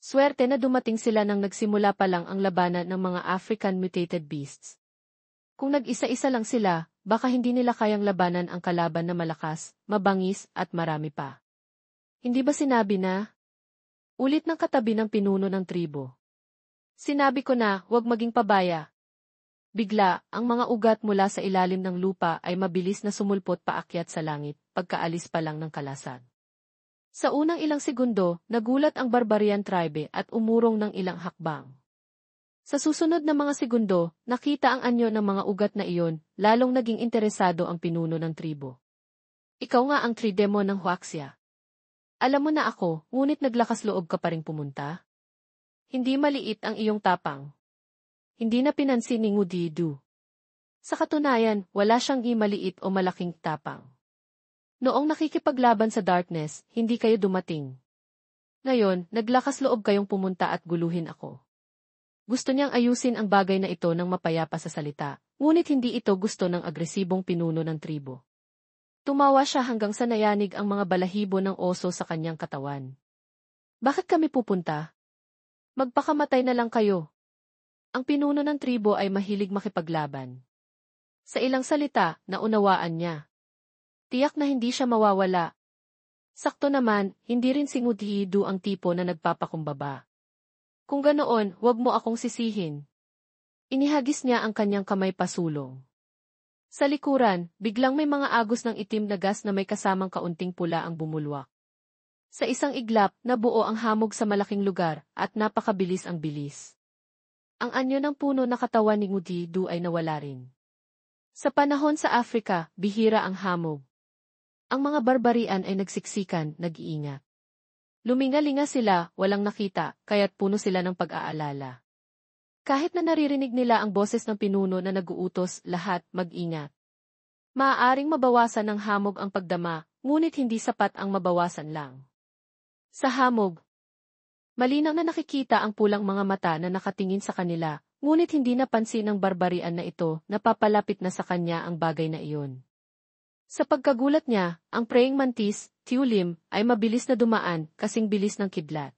Swerte na dumating sila nang nagsimula pa lang ang labanan ng mga African mutated beasts. Kung nag-isa-isa lang sila, baka hindi nila kayang labanan ang kalaban na malakas, mabangis, at marami pa. Hindi ba sinabi na? Ulit ng katabi ng pinuno ng tribo. Sinabi ko na, huwag maging pabaya. Bigla, ang mga ugat mula sa ilalim ng lupa ay mabilis na sumulpot paakyat sa langit, pagkaalis pa lang ng kalasag. Sa unang ilang segundo, nagulat ang Barbarian tribe at umurong ng ilang hakbang. Sa susunod na mga segundo, nakita ang anyo ng mga ugat na iyon, lalong naging interesado ang pinuno ng tribo. Ikaw nga ang tridemon ng Huaxia. Alam mo na ako, ngunit naglakas loob ka pa ring pumunta? Hindi maliit ang iyong tapang. Hindi na pinansin ni Ngudidu. Sa katunayan, wala siyang maliit o malaking tapang. Noong nakikipaglaban sa darkness, hindi kayo dumating. Ngayon, naglakas loob kayong pumunta at guluhin ako. Gusto niyang ayusin ang bagay na ito ng mapayapa sa salita, ngunit hindi ito gusto ng agresibong pinuno ng tribo. Tumawa siya hanggang sa nayanig ang mga balahibo ng oso sa kanyang katawan. Bakit kami pupunta? Magpakamatay na lang kayo. Ang pinuno ng tribo ay mahilig makipaglaban. Sa ilang salita, naunawaan niya. Tiyak na hindi siya mawawala. Sakto naman, hindi rin si Ngudhidu ang tipo na nagpapakumbaba. Kung ganoon, huwag mo akong sisihin. Inihagis niya ang kanyang kamay pasulong. Sa likuran, biglang may mga agos ng itim na gas na may kasamang kaunting pula ang bumulwak. Sa isang iglap, nabuo ang hamog sa malaking lugar, at napakabilis ang bilis. Ang anyo ng puno na katawan ni Ngudhidu ay nawala rin. Sa panahon sa Afrika, bihira ang hamog. Ang mga barbarian ay nagsiksikan, nag-iingat. Luminga-linga sila, walang nakita, kaya't puno sila ng pag-aalala. Kahit na naririnig nila ang boses ng pinuno na nag-uutos, lahat mag-ingat. Maaaring mabawasan ng hamog ang pagdama, ngunit hindi sapat ang mabawasan lang. Sa hamog, malinaw na nakikita ang pulang mga mata na nakatingin sa kanila, ngunit hindi napansin ng barbarian na ito, napapalapit na sa kanya ang bagay na iyon. Sa pagkagulat niya, ang praying mantis, Tiulim, ay mabilis na dumaan, kasing bilis ng kidlat.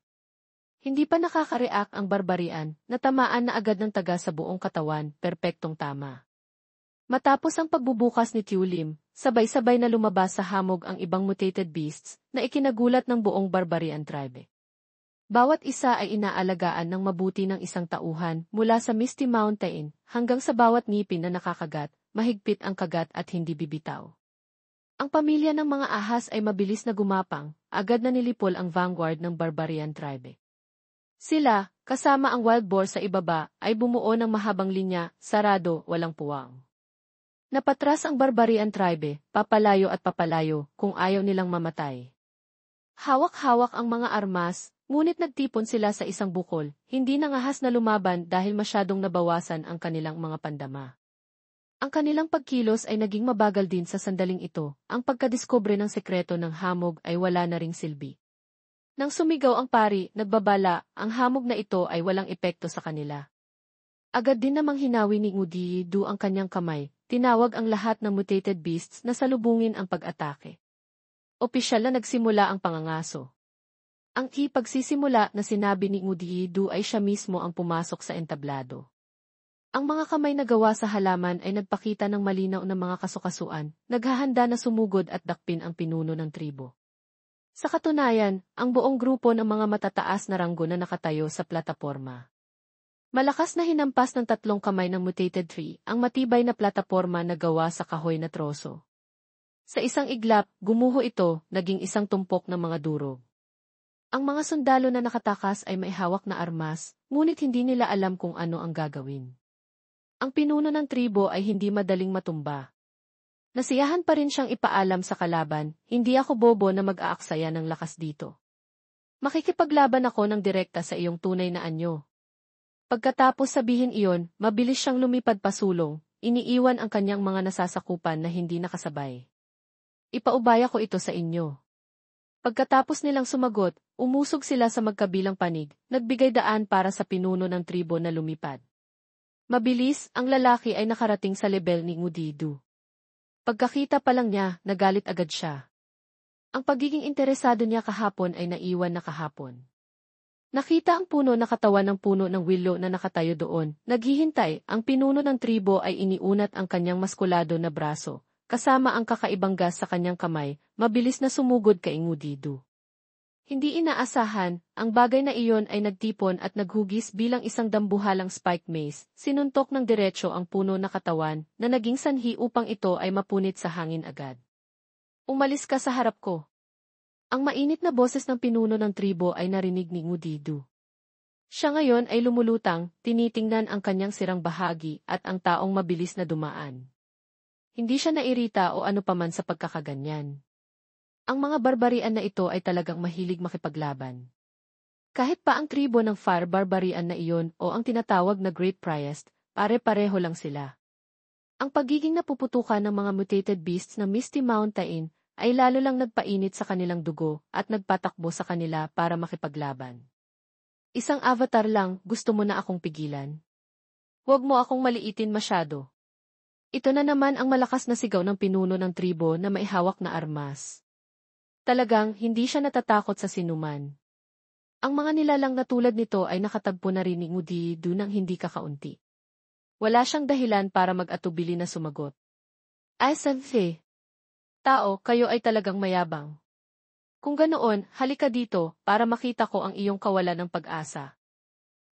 Hindi pa nakakareact ang barbarian, natamaan na agad ng taga sa buong katawan, perpektong tama. Matapos ang pagbubukas ni Tiulim, sabay-sabay na lumabas sa hamog ang ibang mutated beasts na ikinagulat ng buong barbarian tribe. Bawat isa ay inaalagaan ng mabuti ng isang tauhan mula sa Misty Mountain hanggang sa bawat ngipin na nakakagat, mahigpit ang kagat at hindi bibitaw. Ang pamilya ng mga ahas ay mabilis na gumapang, agad na nilipol ang vanguard ng barbarian tribe. Sila, kasama ang wild boar sa ibaba, ay bumuo ng mahabang linya, sarado, walang puwang. Napatras ang barbarian tribe, papalayo at papalayo, kung ayaw nilang mamatay. Hawak-hawak ang mga armas, ngunit nagtipon sila sa isang bukol, hindi nangahas na lumaban dahil masyadong nabawasan ang kanilang mga pandama. Ang kanilang pagkilos ay naging mabagal din sa sandaling ito, ang pagkadiskubre ng sekreto ng hamog ay wala na ring silbi. Nang sumigaw ang pari, nagbabala, ang hamog na ito ay walang epekto sa kanila. Agad din namang hinawi ni Ngudhidu ang kanyang kamay, tinawag ang lahat ng mutated beasts na salubungin ang pag-atake. Opisyal na nagsimula ang pangangaso. Ang pagsisimula na sinabi ni Ngudhidu ay siya mismo ang pumasok sa entablado. Ang mga kamay na gawa sa halaman ay nagpakita ng malinaw na mga kasukasuan, naghahanda na sumugod at dakpin ang pinuno ng tribo. Sa katunayan, ang buong grupo ng mga matataas na ranggo na nakatayo sa plataporma. Malakas na hinampas ng tatlong kamay ng mutated tree ang matibay na plataporma na gawa sa kahoy na troso. Sa isang iglap, gumuho ito, naging isang tumpok ng mga durog. Ang mga sundalo na nakatakas ay may hawak na armas, ngunit hindi nila alam kung ano ang gagawin. Ang pinuno ng tribo ay hindi madaling matumba. Nasiyahan pa rin siyang ipaalam sa kalaban, hindi ako bobo na mag-aaksaya ng lakas dito. Makikipaglaban ako ng direkta sa iyong tunay na anyo. Pagkatapos sabihin iyon, mabilis siyang lumipad pasulong, iniiwan ang kanyang mga nasasakupan na hindi nakasabay. Ipaubaya ko ito sa inyo. Pagkatapos nilang sumagot, umusog sila sa magkabilang panig, nagbigay daan para sa pinuno ng tribo na lumipad. Mabilis, ang lalaki ay nakarating sa lebel ni Ngudhidu. Pagkakita pa lang niya, nagalit agad siya. Ang pagiging interesado niya kahapon ay naiwan na kahapon. Nakita ang puno na katawan ng puno ng willow na nakatayo doon, naghihintay, ang pinuno ng tribo ay iniunat ang kanyang maskulado na braso, kasama ang kakaibang gas sa kanyang kamay, mabilis na sumugod kay Ngudhidu. Hindi inaasahan, ang bagay na iyon ay nagtipon at naghugis bilang isang dambuhalang spike mace, sinuntok ng diretso ang puno na katawan, na naging sanhi upang ito ay mapunit sa hangin agad. Umalis ka sa harap ko. Ang mainit na boses ng pinuno ng tribo ay narinig ni Ngudidu. Siya ngayon ay lumulutang, tinitingnan ang kanyang sirang bahagi at ang taong mabilis na dumaan. Hindi siya nairita o ano paman sa pagkakaganyan. Ang mga barbarian na ito ay talagang mahilig makipaglaban. Kahit pa ang tribo ng Fire Barbarian na iyon o ang tinatawag na Great Priest, pare-pareho lang sila. Ang pagiging napuputukan ng mga mutated beasts ng Misty Mountain ay lalo lang nagpainit sa kanilang dugo at nagpatakbo sa kanila para makipaglaban. Isang avatar lang, gusto mo na akong pigilan? Huwag mo akong maliitin masyado. Ito na naman ang malakas na sigaw ng pinuno ng tribo na may hawak na armas. Talagang hindi siya natatakot sa sinuman. Ang mga nilalang na tulad nito ay nakatagpo na rin ni Ngudidu ng hindi kakaunti. Wala siyang dahilan para mag-atubili na sumagot. Ay Sanfe. Tao, kayo ay talagang mayabang. Kung ganoon, halika dito para makita ko ang iyong kawalan ng pag-asa.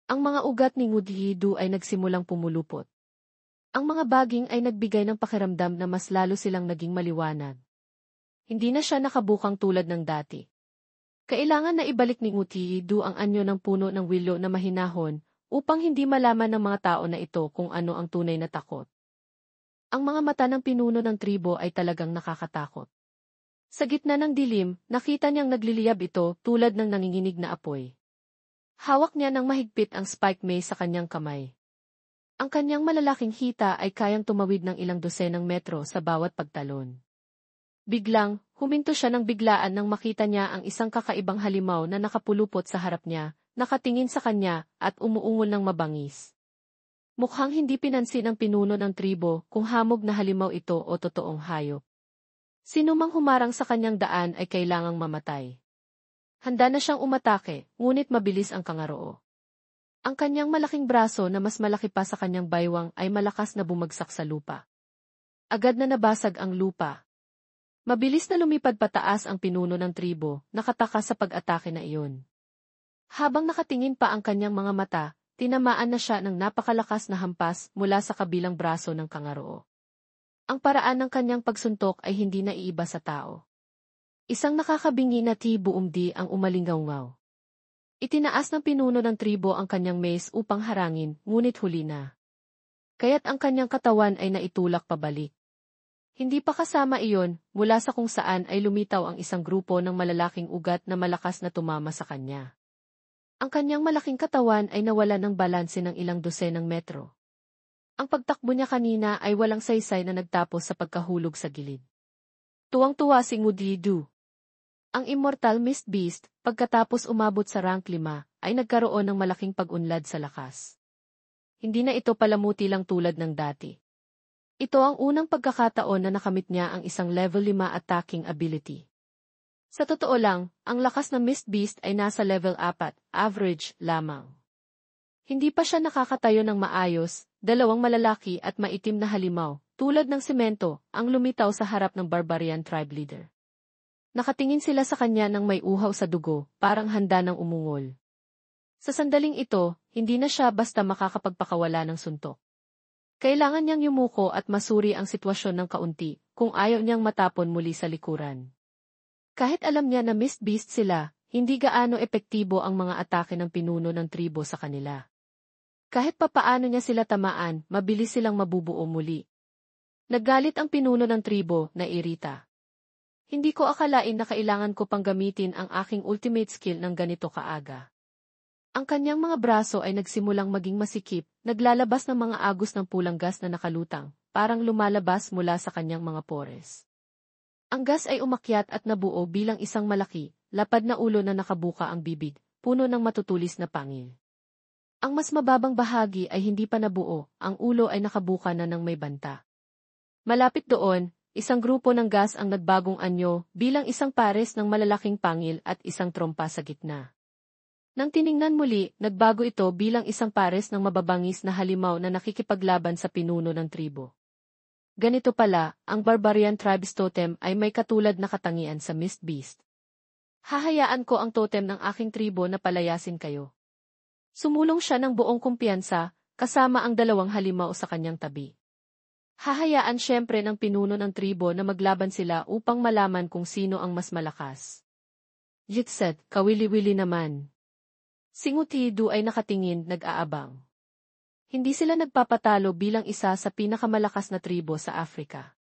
Ang mga ugat ni Ngudidu ay nagsimulang pumulupot. Ang mga baging ay nagbigay ng pakiramdam na mas lalo silang naging maliwanag. Hindi na siya nakabukang tulad ng dati. Kailangan na ibalik ni Ngudidu ang anyo ng puno ng willow na mahinahon upang hindi malaman ng mga tao na ito kung ano ang tunay na takot. Ang mga mata ng pinuno ng tribo ay talagang nakakatakot. Sa gitna ng dilim, nakita niyang nagliliyab ito tulad ng nanginginig na apoy. Hawak niya ng mahigpit ang spike mace sa kanyang kamay. Ang kanyang malalaking hita ay kayang tumawid ng ilang dosenang metro sa bawat pagtalon. Biglang, huminto siya ng biglaan nang makita niya ang isang kakaibang halimaw na nakapulupot sa harap niya, nakatingin sa kanya, at umuungol ng mabangis. Mukhang hindi pinansin ng pinuno ng tribo kung hamog na halimaw ito o totoong hayop. Sinumang humarang sa kanyang daan ay kailangang mamatay. Handa na siyang umatake, ngunit mabilis ang kangaroo. Ang kanyang malaking braso na mas malaki pa sa kanyang baywang ay malakas na bumagsak sa lupa. Agad na nabasag ang lupa. Mabilis na lumipad pataas ang pinuno ng tribo, nakataka sa pag-atake na iyon. Habang nakatingin pa ang kanyang mga mata, tinamaan na siya ng napakalakas na hampas mula sa kabilang braso ng kangaroo. Ang paraan ng kanyang pagsuntok ay hindi naiiba sa tao. Isang nakakabingi na tibuumdi ang umalingaw-ngaw. Itinaas ng pinuno ng tribo ang kanyang mace upang harangin, ngunit huli na. Kaya't ang kanyang katawan ay naitulak pabalik. Hindi pa kasama iyon, mula sa kung saan ay lumitaw ang isang grupo ng malalaking ugat na malakas na tumama sa kanya. Ang kanyang malaking katawan ay nawala ng balanse ng ilang dosenang metro. Ang pagtakbo niya kanina ay walang saysay na nagtapos sa pagkahulog sa gilid. Tuwang-tuwa si Ngudidu. Ang Immortal Mist Beast, pagkatapos umabot sa rank 5, ay nagkaroon ng malaking pag-unlad sa lakas. Hindi na ito palamuti lang tulad ng dati. Ito ang unang pagkakataon na nakamit niya ang isang level 5 attacking ability. Sa totoo lang, ang lakas ng Mist Beast ay nasa level 4, average, lamang. Hindi pa siya nakakatayo ng maayos, dalawang malalaki at maitim na halimaw, tulad ng semento, ang lumitaw sa harap ng barbarian tribe leader. Nakatingin sila sa kanya nang may uhaw sa dugo, parang handa ng umungol. Sa sandaling ito, hindi na siya basta makakapagpakawala ng suntok. Kailangan niyang yumuko at masuri ang sitwasyon ng kaunti, kung ayaw niyang matapon muli sa likuran. Kahit alam niya na Mist Beast sila, hindi gaano epektibo ang mga atake ng pinuno ng tribo sa kanila. Kahit papaano niya sila tamaan, mabilis silang mabubuo muli. Naggalit ang pinuno ng tribo, nairita. Hindi ko akalain na kailangan ko pang gamitin ang aking ultimate skill ng ganito kaaga. Ang kanyang mga braso ay nagsimulang maging masikip, naglalabas ng mga agos ng pulang gas na nakalutang, parang lumalabas mula sa kanyang mga pores. Ang gas ay umakyat at nabuo bilang isang malaki, lapad na ulo na nakabuka ang bibig, puno ng matutulis na pangil. Ang mas mababang bahagi ay hindi pa nabuo, ang ulo ay nakabuka na ng may banta. Malapit doon, isang grupo ng gas ang nagbagong anyo bilang isang pares ng malalaking pangil at isang trompa sa gitna. Nang tiningnan muli, nagbago ito bilang isang pares ng mababangis na halimaw na nakikipaglaban sa pinuno ng tribo. Ganito pala, ang Barbarian Tribe's totem ay may katulad na katangian sa Mist Beast. Hahayaan ko ang totem ng aking tribo na palayasin kayo. Sumulong siya ng buong kumpiyansa, kasama ang dalawang halimaw sa kanyang tabi. Hahayaan siyempre ng pinuno ng tribo na maglaban sila upang malaman kung sino ang mas malakas. Jitset, kawili-wili naman. Si Ngutidu ay nakatingin, nag-aabang. Hindi sila nagpapatalo bilang isa sa pinakamalakas na tribo sa Afrika.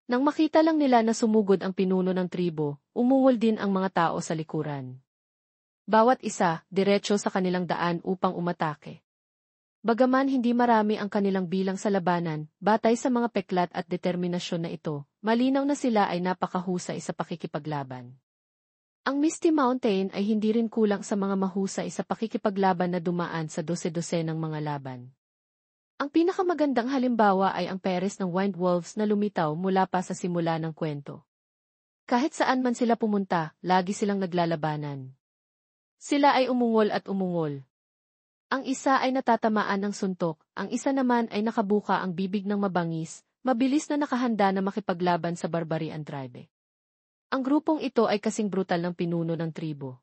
Nang makita lang nila na sumugod ang pinuno ng tribo, umungol din ang mga tao sa likuran. Bawat isa, diretso sa kanilang daan upang umatake. Bagaman hindi marami ang kanilang bilang sa labanan, batay sa mga peklat at determinasyon na ito, malinaw na sila ay napakahusay sa pakikipaglaban. Ang Misty Mountain ay hindi rin kulang sa mga mahusay sa pakikipaglaban na dumaan sa dose-dose ng mga laban. Ang pinakamagandang halimbawa ay ang Peres ng Wind Wolves na lumitaw mula pa sa simula ng kwento. Kahit saan man sila pumunta, lagi silang naglalabanan. Sila ay umungol at umungol. Ang isa ay natatamaan ng suntok, ang isa naman ay nakabuka ang bibig ng mabangis, mabilis na nakahanda na makipaglaban sa Barbarian tribe. Ang grupong ito ay kasing brutal ng pinuno ng tribo.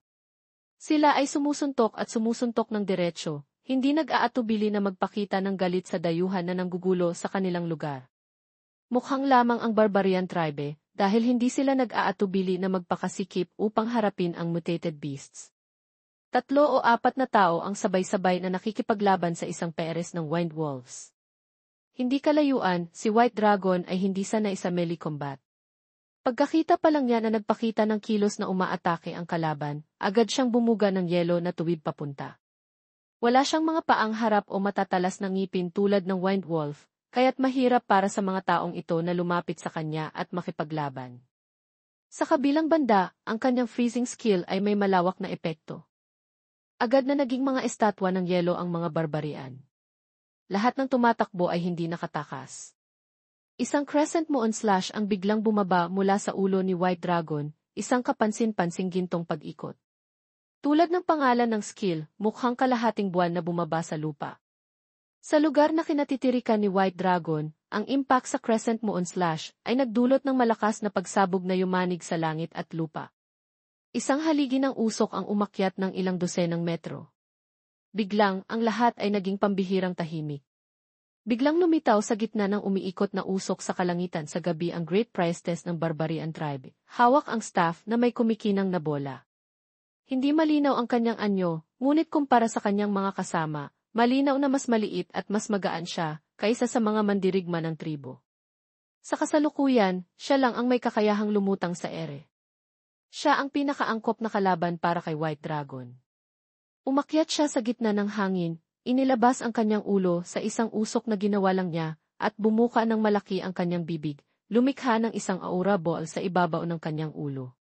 Sila ay sumusuntok at sumusuntok ng diretsyo, hindi nag-aatubili na magpakita ng galit sa dayuhan na nanggugulo sa kanilang lugar. Mukhang lamang ang Barbarian tribe, dahil hindi sila nag-aatubili na magpakasikip upang harapin ang mutated beasts. 3 o 4 na tao ang sabay-sabay na nakikipaglaban sa isang Peres ng Wind Wolves. Hindi kalayuan, si White Dragon ay hindi sanay sa melee combat. Pagkakita pa lang niya na nagpakita ng kilos na umaatake ang kalaban, agad siyang bumuga ng yelo na tuwid papunta. Wala siyang mga paang harap o matatalas na ngipin tulad ng Wind Wolf, kaya't mahirap para sa mga taong ito na lumapit sa kanya at makipaglaban. Sa kabilang banda, ang kanyang freezing skill ay may malawak na epekto. Agad na naging mga estatwa ng yelo ang mga barbarian. Lahat ng tumatakbo ay hindi nakatakas. Isang crescent moon slash ang biglang bumaba mula sa ulo ni White Dragon, isang kapansin-pansing gintong pag-ikot. Tulad ng pangalan ng skill, mukhang kalahating buwan na bumaba sa lupa. Sa lugar na kinatitirikan ni White Dragon, ang impact sa crescent moon slash ay nagdulot ng malakas na pagsabog na yumanig sa langit at lupa. Isang haligi ng usok ang umakyat ng ilang dosenang metro. Biglang, ang lahat ay naging pambihirang tahimik. Biglang lumitaw sa gitna ng umiikot na usok sa kalangitan sa gabi ang Great Priestess ng Barbarian tribe. Hawak ang staff na may kumikinang na bola. Hindi malinaw ang kanyang anyo, ngunit kumpara sa kanyang mga kasama, malinaw na mas maliit at mas magaan siya, kaysa sa mga mandirigma ng tribo. Sa kasalukuyan, siya lang ang may kakayahang lumutang sa ere. Siya ang pinakaangkop na kalaban para kay White Dragon. Umakyat siya sa gitna ng hangin, inilabas ang kanyang ulo sa isang usok na ginawa lang niya, at bumuka ng malaki ang kanyang bibig, lumikha ng isang aura ball sa ibabaw ng kanyang ulo.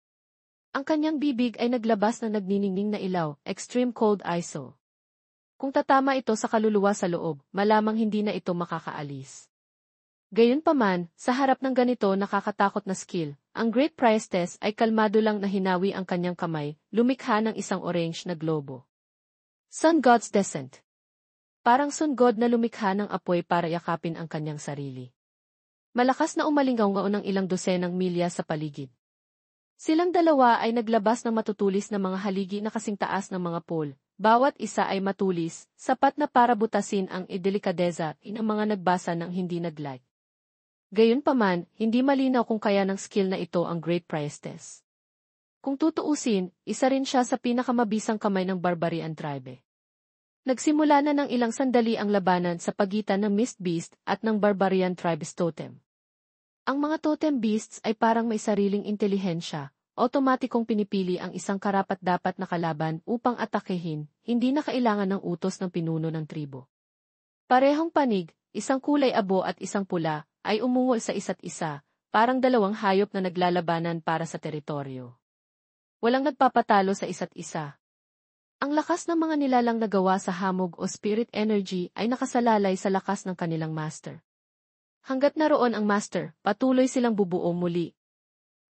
Ang kanyang bibig ay naglabas ng nagniningning na ilaw, extreme cold ISO. Kung tatama ito sa kaluluwa sa loob, malamang hindi na ito makakaalis. Gayunpaman, sa harap ng ganito nakakatakot na skill, ang Great Priestess ay kalmado lang na hinawi ang kanyang kamay, lumikha ng isang orange na globo. Sun God's Descent. Parang sun god na lumikha ng apoy para yakapin ang kanyang sarili. Malakas na umalingaw-ngaw ng ilang dosenang milya sa paligid. Silang dalawa ay naglabas ng matutulis na mga haligi na kasing taas ng mga pole. Bawat isa ay matulis, sapat na para butasin ang delikadeza ng mga nagbasa ng hindi nag-like. Gayunpaman, hindi malinaw kung kaya ng skill na ito ang Great Priestess. Kung tutuusin, isa rin siya sa pinakamabisang kamay ng Barbarian tribe. Nagsimula na ng ilang sandali ang labanan sa pagitan ng Mist Beast at ng Barbarian Tribe's totem. Ang mga totem beasts ay parang may sariling intelihensya, otomatikong pinipili ang isang karapat-dapat na kalaban upang atakehin, hindi na kailangan ng utos ng pinuno ng tribo. Parehong panig, isang kulay abo at isang pula, ay umungol sa isa't isa, parang dalawang hayop na naglalabanan para sa teritoryo. Walang nagpapatalo sa isa't isa. Ang lakas ng mga nilalang nagawa sa hamog o spirit energy ay nakasalalay sa lakas ng kanilang master. Hanggat naroon ang master, patuloy silang bubuo muli.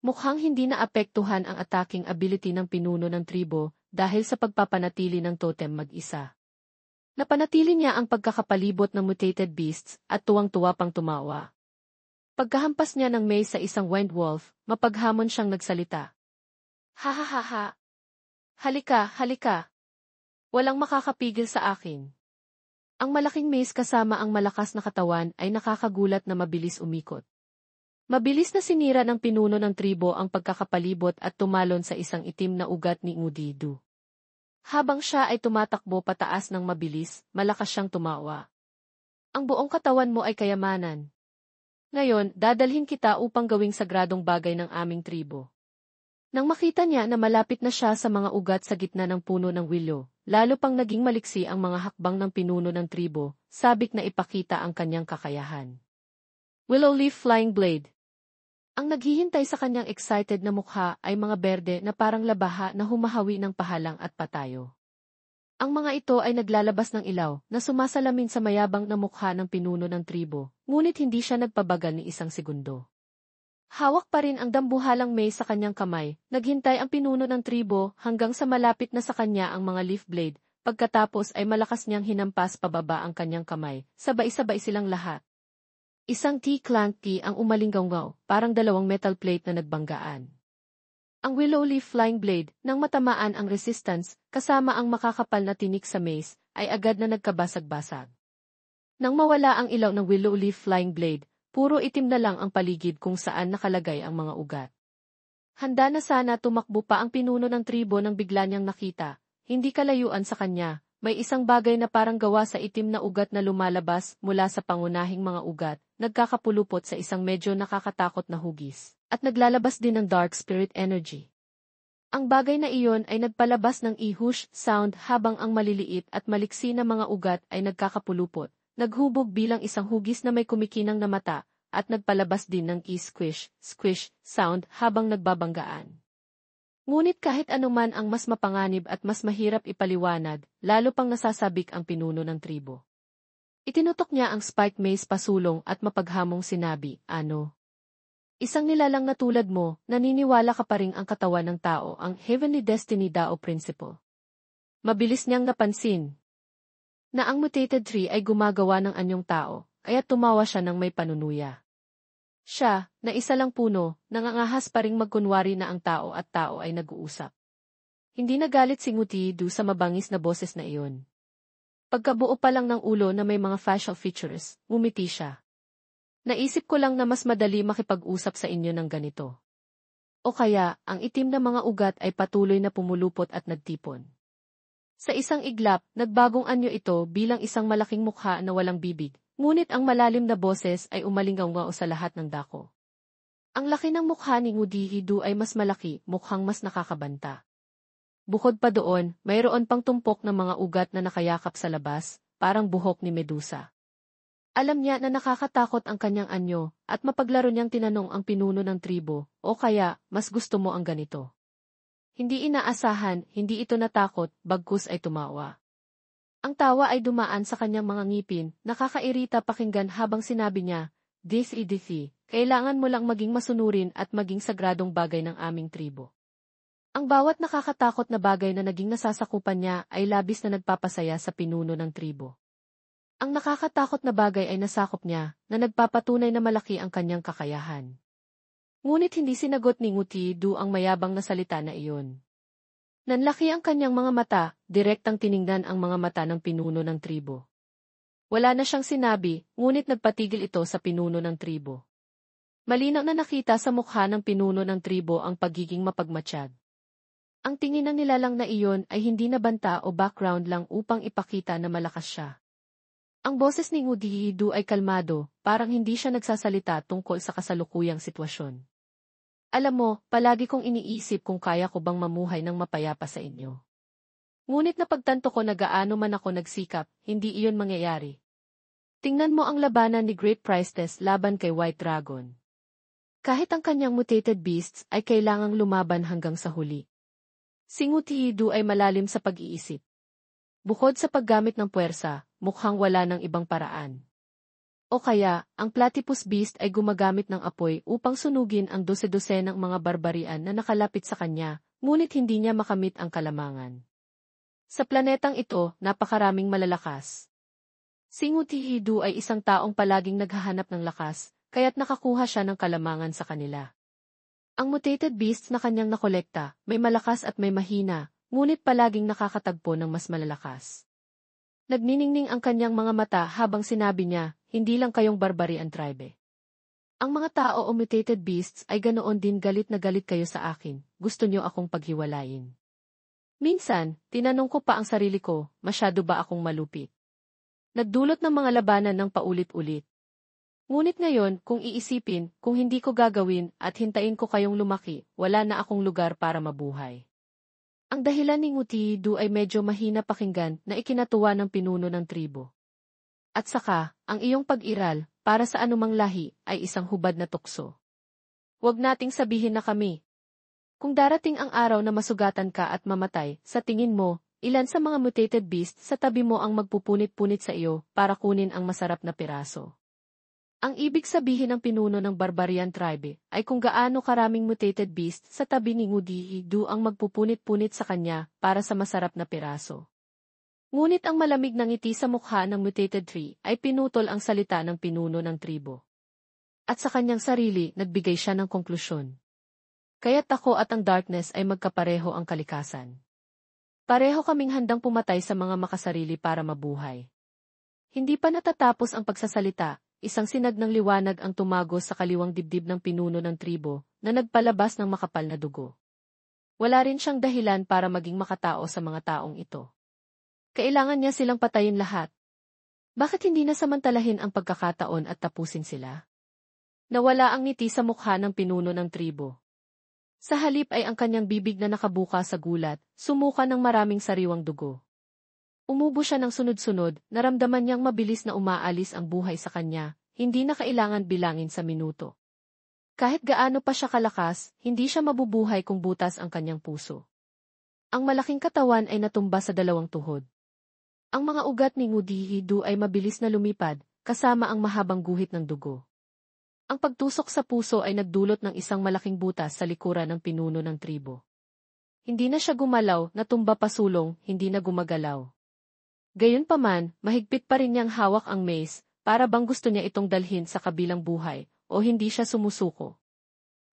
Mukhang hindi naapektuhan ang attacking ability ng pinuno ng tribo dahil sa pagpapanatili ng totem mag-isa. Napanatili niya ang pagkakapalibot ng mutated beasts at tuwang-tuwa pang tumawa. Pagkahampas niya ng maze sa isang wind wolf, mapaghamon siyang nagsalita. Ha ha ha ha! Halika, halika! Walang makakapigil sa akin. Ang malaking maze kasama ang malakas na katawan ay nakakagulat na mabilis umikot. Mabilis na sinira ng pinuno ng tribo ang pagkakapalibot at tumalon sa isang itim na ugat ni Ngudidu. Habang siya ay tumatakbo pataas ng mabilis, malakas siyang tumawa. Ang buong katawan mo ay kayamanan. Ngayon, dadalhin kita upang gawing sagradong bagay ng aming tribo. Nang makita niya na malapit na siya sa mga ugat sa gitna ng puno ng willow, lalo pang naging maliksi ang mga hakbang ng pinuno ng tribo, sabik na ipakita ang kanyang kakayahan. Willow Leaf Flying Blade. Ang naghihintay sa kanyang excited na mukha ay mga berde na parang labaha na humahawi ng pahalang at patayo. Ang mga ito ay naglalabas ng ilaw na sumasalamin sa mayabang na mukha ng pinuno ng tribo, ngunit hindi siya nagpabagal ni isang segundo. Hawak pa rin ang dambuhalang may sa kanyang kamay, naghintay ang pinuno ng tribo hanggang sa malapit na sa kanya ang mga leaf blade, pagkatapos ay malakas niyang hinampas pababa ang kanyang kamay, sabay-sabay silang lahat. Isang T-clanky ang umalinggaw-ngaw, parang dalawang metal plate na nagbanggaan. Ang willow leaf flying blade, nang matamaan ang resistance, kasama ang makakapal na tinik sa mace, ay agad na nagkabasag-basag. Nang mawala ang ilaw ng willow leaf flying blade, puro itim na lang ang paligid kung saan nakalagay ang mga ugat. Handa na sana tumakbo pa ang pinuno ng tribo nang bigla niyang nakita, hindi kalayuan sa kanya, may isang bagay na parang gawa sa itim na ugat na lumalabas mula sa pangunahing mga ugat, nagkakapulupot sa isang medyo nakakatakot na hugis, at naglalabas din ng dark spirit energy. Ang bagay na iyon ay nagpalabas ng ihush sound habang ang maliliit at maliksi na mga ugat ay nagkakapulupot, naghubog bilang isang hugis na may kumikinang na mata, at nagpalabas din ng squish, squish sound habang nagbabanggaan. Ngunit kahit anuman ang mas mapanganib at mas mahirap ipaliwanag, lalo pang nasasabik ang pinuno ng tribo. Itinutok niya ang spike mace pasulong at mapaghamong sinabi, "Ano? Isang nilalang na tulad mo, naniniwala ka pa ring ang katawan ng tao ang Heavenly Destiny Dao Principle." Mabilis niyang napansin na ang mutated tree ay gumagawa ng anyong tao, kaya tumawa siya ng may panunuya. Siya, na isa lang puno, nangangahas pa ring magkunwari na ang tao at tao ay nag-uusap. Hindi nagalit si Ngudidu sa mabangis na boses na iyon. Pagkabuo pa lang ng ulo na may mga facial features, ngumiti siya. Naisip ko lang na mas madali makipag-usap sa inyo ng ganito. O kaya, ang itim na mga ugat ay patuloy na pumulupot at nagtipon. Sa isang iglap, nagbagong anyo ito bilang isang malaking mukha na walang bibig. Ngunit ang malalim na boses ay umalinggaw sa lahat ng dako. Ang laki ng mukha ni Ngudidu ay mas malaki, mukhang mas nakakabanta. Bukod pa doon, mayroon pang tumpok ng mga ugat na nakayakap sa labas, parang buhok ni Medusa. Alam niya na nakakatakot ang kanyang anyo, at mapaglaro niyang tinanong ang pinuno ng tribo, o kaya, mas gusto mo ang ganito. Hindi inaasahan, hindi ito natakot, bagkus ay tumawa. Ang tawa ay dumaan sa kanyang mga ngipin, nakakairita pakinggan habang sinabi niya, Dithi, kailangan mo lang maging masunurin at maging sagradong bagay ng aming tribo. Ang bawat nakakatakot na bagay na naging nasasakupan niya ay labis na nagpapasaya sa pinuno ng tribo. Ang nakakatakot na bagay ay nasakop niya, na nagpapatunay na malaki ang kanyang kakayahan. Ngunit hindi sinagot ni Ngudidu ang mayabang na salita na iyon. Nanlaki ang kanyang mga mata, direktang tiningnan ang mga mata ng pinuno ng tribo. Wala na siyang sinabi, ngunit nagpatigil ito sa pinuno ng tribo. Malinaw na nakita sa mukha ng pinuno ng tribo ang pagiging mapagmatsyag. Ang tingin ng nilalang na iyon ay hindi na banta o background lang upang ipakita na malakas siya. Ang boses ni Ngudidu ay kalmado, parang hindi siya nagsasalita tungkol sa kasalukuyang sitwasyon. Alam mo, palagi kong iniisip kung kaya ko bang mamuhay ng mapayapa sa inyo. Ngunit napagtanto ko na gaano man ako nagsikap, hindi iyon mangyayari. Tingnan mo ang labanan ni Great Priestess laban kay White Dragon. Kahit ang kanyang mutated beasts ay kailangang lumaban hanggang sa huli. Si Ngudidu ay malalim sa pag-iisip. Bukod sa paggamit ng puwersa, mukhang wala ng ibang paraan. O kaya, ang platypus beast ay gumagamit ng apoy upang sunugin ang dose-dose ng mga barbarian na nakalapit sa kanya, ngunit hindi niya makamit ang kalamangan. Sa planetang ito, napakaraming malalakas. Si Ngudidu ay isang taong palaging naghahanap ng lakas, kaya't nakakuha siya ng kalamangan sa kanila. Ang mutated beasts na kanyang nakolekta, may malakas at may mahina, ngunit palaging nakakatagpo ng mas malalakas. Nagniningning ang kanyang mga mata habang sinabi niya, hindi lang kayong barbarian tribe. Ang mga tao o mutated beasts ay ganoon din galit na galit kayo sa akin, gusto niyo akong paghiwalayin. Minsan, tinanong ko pa ang sarili ko, masyado ba akong malupit? Nagdulot ng mga labanan ng paulit-ulit. Ngunit ngayon, kung iisipin, kung hindi ko gagawin at hintayin ko kayong lumaki, wala na akong lugar para mabuhay. Ang dahilan ni Nguti Du ay medyo mahina pakinggan na ikinatuwa ng pinuno ng tribo. At saka, ang iyong pag-iral, para sa anumang lahi, ay isang hubad na tukso. Huwag nating sabihin na kami. Kung darating ang araw na masugatan ka at mamatay, sa tingin mo, ilan sa mga mutated beast sa tabi mo ang magpupunit-punit sa iyo para kunin ang masarap na piraso. Ang ibig sabihin ng pinuno ng Barbarian tribe ay kung gaano karaming mutated beast sa tabi ni Nguti Du ang magpupunit-punit sa kanya para sa masarap na piraso. Ngunit ang malamig na ngiti sa mukha ng mutated tree ay pinutol ang salita ng pinuno ng tribo. At sa kanyang sarili, nagbigay siya ng konklusyon. Kaya't ako at ang darkness ay magkapareho ang kalikasan. Pareho kaming handang pumatay sa mga makasarili para mabuhay. Hindi pa natatapos ang pagsasalita, isang sinag ng liwanag ang tumagos sa kaliwang dibdib ng pinuno ng tribo na nagpalabas ng makapal na dugo. Wala rin siyang dahilan para maging makatao sa mga taong ito. Kailangan niya silang patayin lahat. Bakit hindi nasamantalahin ang pagkakataon at tapusin sila? Nawala ang ngiti sa mukha ng pinuno ng tribo. Sa halip ay ang kanyang bibig na nakabuka sa gulat, sumuka ng maraming sariwang dugo. Umubo siya ng sunod-sunod, naramdaman niyang mabilis na umaalis ang buhay sa kanya, hindi na kailangan bilangin sa minuto. Kahit gaano pa siya kalakas, hindi siya mabubuhay kung butas ang kanyang puso. Ang malaking katawan ay natumba sa dalawang tuhod. Ang mga ugat ni Nguti Du ay mabilis na lumipad, kasama ang mahabang guhit ng dugo. Ang pagtusok sa puso ay nagdulot ng isang malaking butas sa likuran ng pinuno ng tribo. Hindi na siya gumalaw, natumba pa sulong, hindi na gumagalaw. Gayunpaman, mahigpit pa rin niyang hawak ang mace, para bang gusto niya itong dalhin sa kabilang buhay, o hindi siya sumusuko.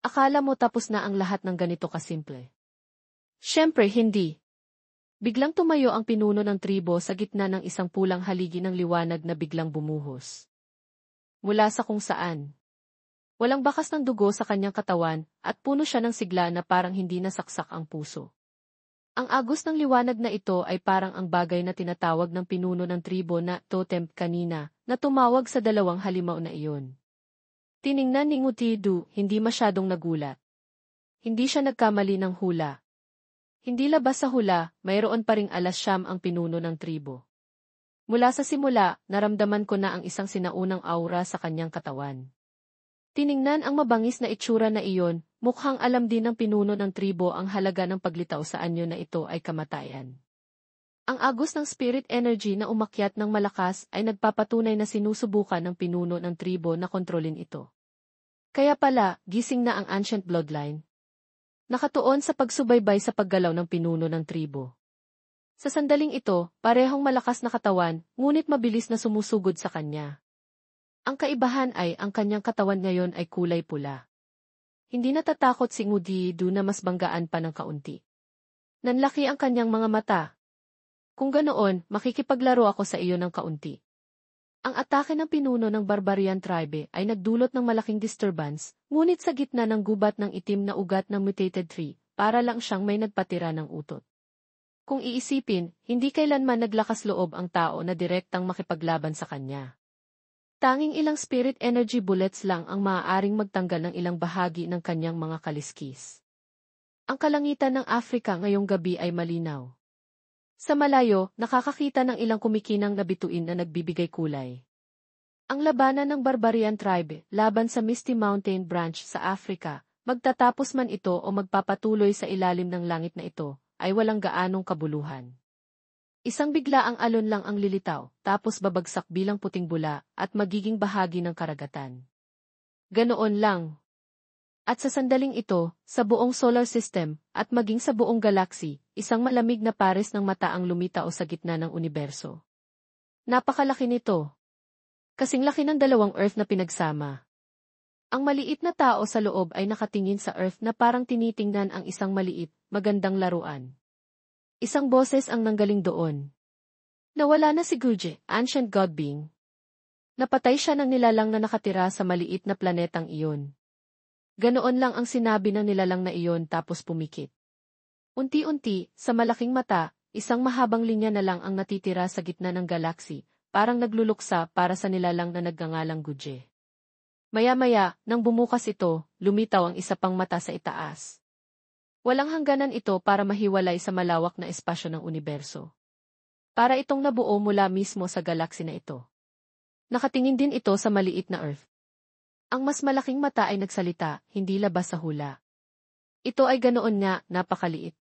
Akala mo tapos na ang lahat ng ganito kasimple. Siyempre hindi. Biglang tumayo ang pinuno ng tribo sa gitna ng isang pulang haligi ng liwanag na biglang bumuhos. Mula sa kung saan. Walang bakas ng dugo sa kanyang katawan, at puno siya ng sigla na parang hindi nasaksak ang puso. Ang agos ng liwanag na ito ay parang ang bagay na tinatawag ng pinuno ng tribo na totem kanina, na tumawag sa dalawang halimaw na iyon. Tiningnan ni Nguti Du, hindi masyadong nagulat. Hindi siya nagkamali ng hula. Hindi labas sa hula, mayroon pa ring alasyam ang pinuno ng tribo. Mula sa simula, naramdaman ko na ang isang sinaunang aura sa kanyang katawan. Tiningnan ang mabangis na itsura na iyon, mukhang alam din ng pinuno ng tribo ang halaga ng paglitaw sa anyo na ito ay kamatayan. Ang agos ng spirit energy na umakyat ng malakas ay nagpapatunay na sinusubukan ng pinuno ng tribo na kontrolin ito. Kaya pala, gising na ang ancient bloodline. Nakatuon sa pagsubaybay sa paggalaw ng pinuno ng tribo. Sa sandaling ito, parehong malakas na katawan, ngunit mabilis na sumusugod sa kanya. Ang kaibahan ay ang kanyang katawan ngayon ay kulay pula. Hindi natatakot si Nguti Du na mas banggaan pa ng kaunti. Nanlaki ang kanyang mga mata. Kung ganoon, makikipaglaro ako sa iyo ng kaunti. Ang atake ng pinuno ng Barbarian tribe ay nagdulot ng malaking disturbance, ngunit sa gitna ng gubat ng itim na ugat ng mutated tree, para lang siyang may nagpatira ng utot. Kung iisipin, hindi kailanman naglakas loob ang tao na direktang makipaglaban sa kanya. Tanging ilang spirit energy bullets lang ang maaaring magtanggal ng ilang bahagi ng kanyang mga kaliskis. Ang kalangitan ng Afrika ngayong gabi ay malinaw. Sa malayo, nakakakita ng ilang kumikinang na bituin na nagbibigay kulay. Ang labanan ng Barbarian tribe laban sa Misty Mountain Branch sa Afrika, magtatapos man ito o magpapatuloy sa ilalim ng langit na ito, ay walang gaanong kabuluhan. Isang biglaang alon lang ang lilitaw, tapos babagsak bilang puting bula at magiging bahagi ng karagatan. Ganoon lang. At sa sandaling ito, sa buong solar system, at maging sa buong galaxy, isang malamig na pares ng mata ang lumitaw sa gitna ng universo. Napakalaki nito. Kasing laki ng dalawang Earth na pinagsama. Ang maliit na tao sa loob ay nakatingin sa Earth na parang tinitingnan ang isang maliit, magandang laruan. Isang boses ang nanggaling doon. Nawala na si Guje, ancient god being. Napatay siya ng nilalang na nakatira sa maliit na planetang iyon. Ganoon lang ang sinabi ng nilalang na iyon tapos pumikit. Unti-unti, sa malaking mata, isang mahabang linya na lang ang natitira sa gitna ng galaksi, parang nagluluksa para sa nilalang na nagngangalang Guje. Maya-maya, nang bumukas ito, lumitaw ang isa pang mata sa itaas. Walang hangganan ito para mahiwalay sa malawak na espasyo ng universo. Para itong nabuo mula mismo sa galaksi na ito. Nakatingin din ito sa maliit na Earth. Ang mas malaking mata ay nagsalita, hindi labas sa hula. Ito ay ganoon nga, napakaliit.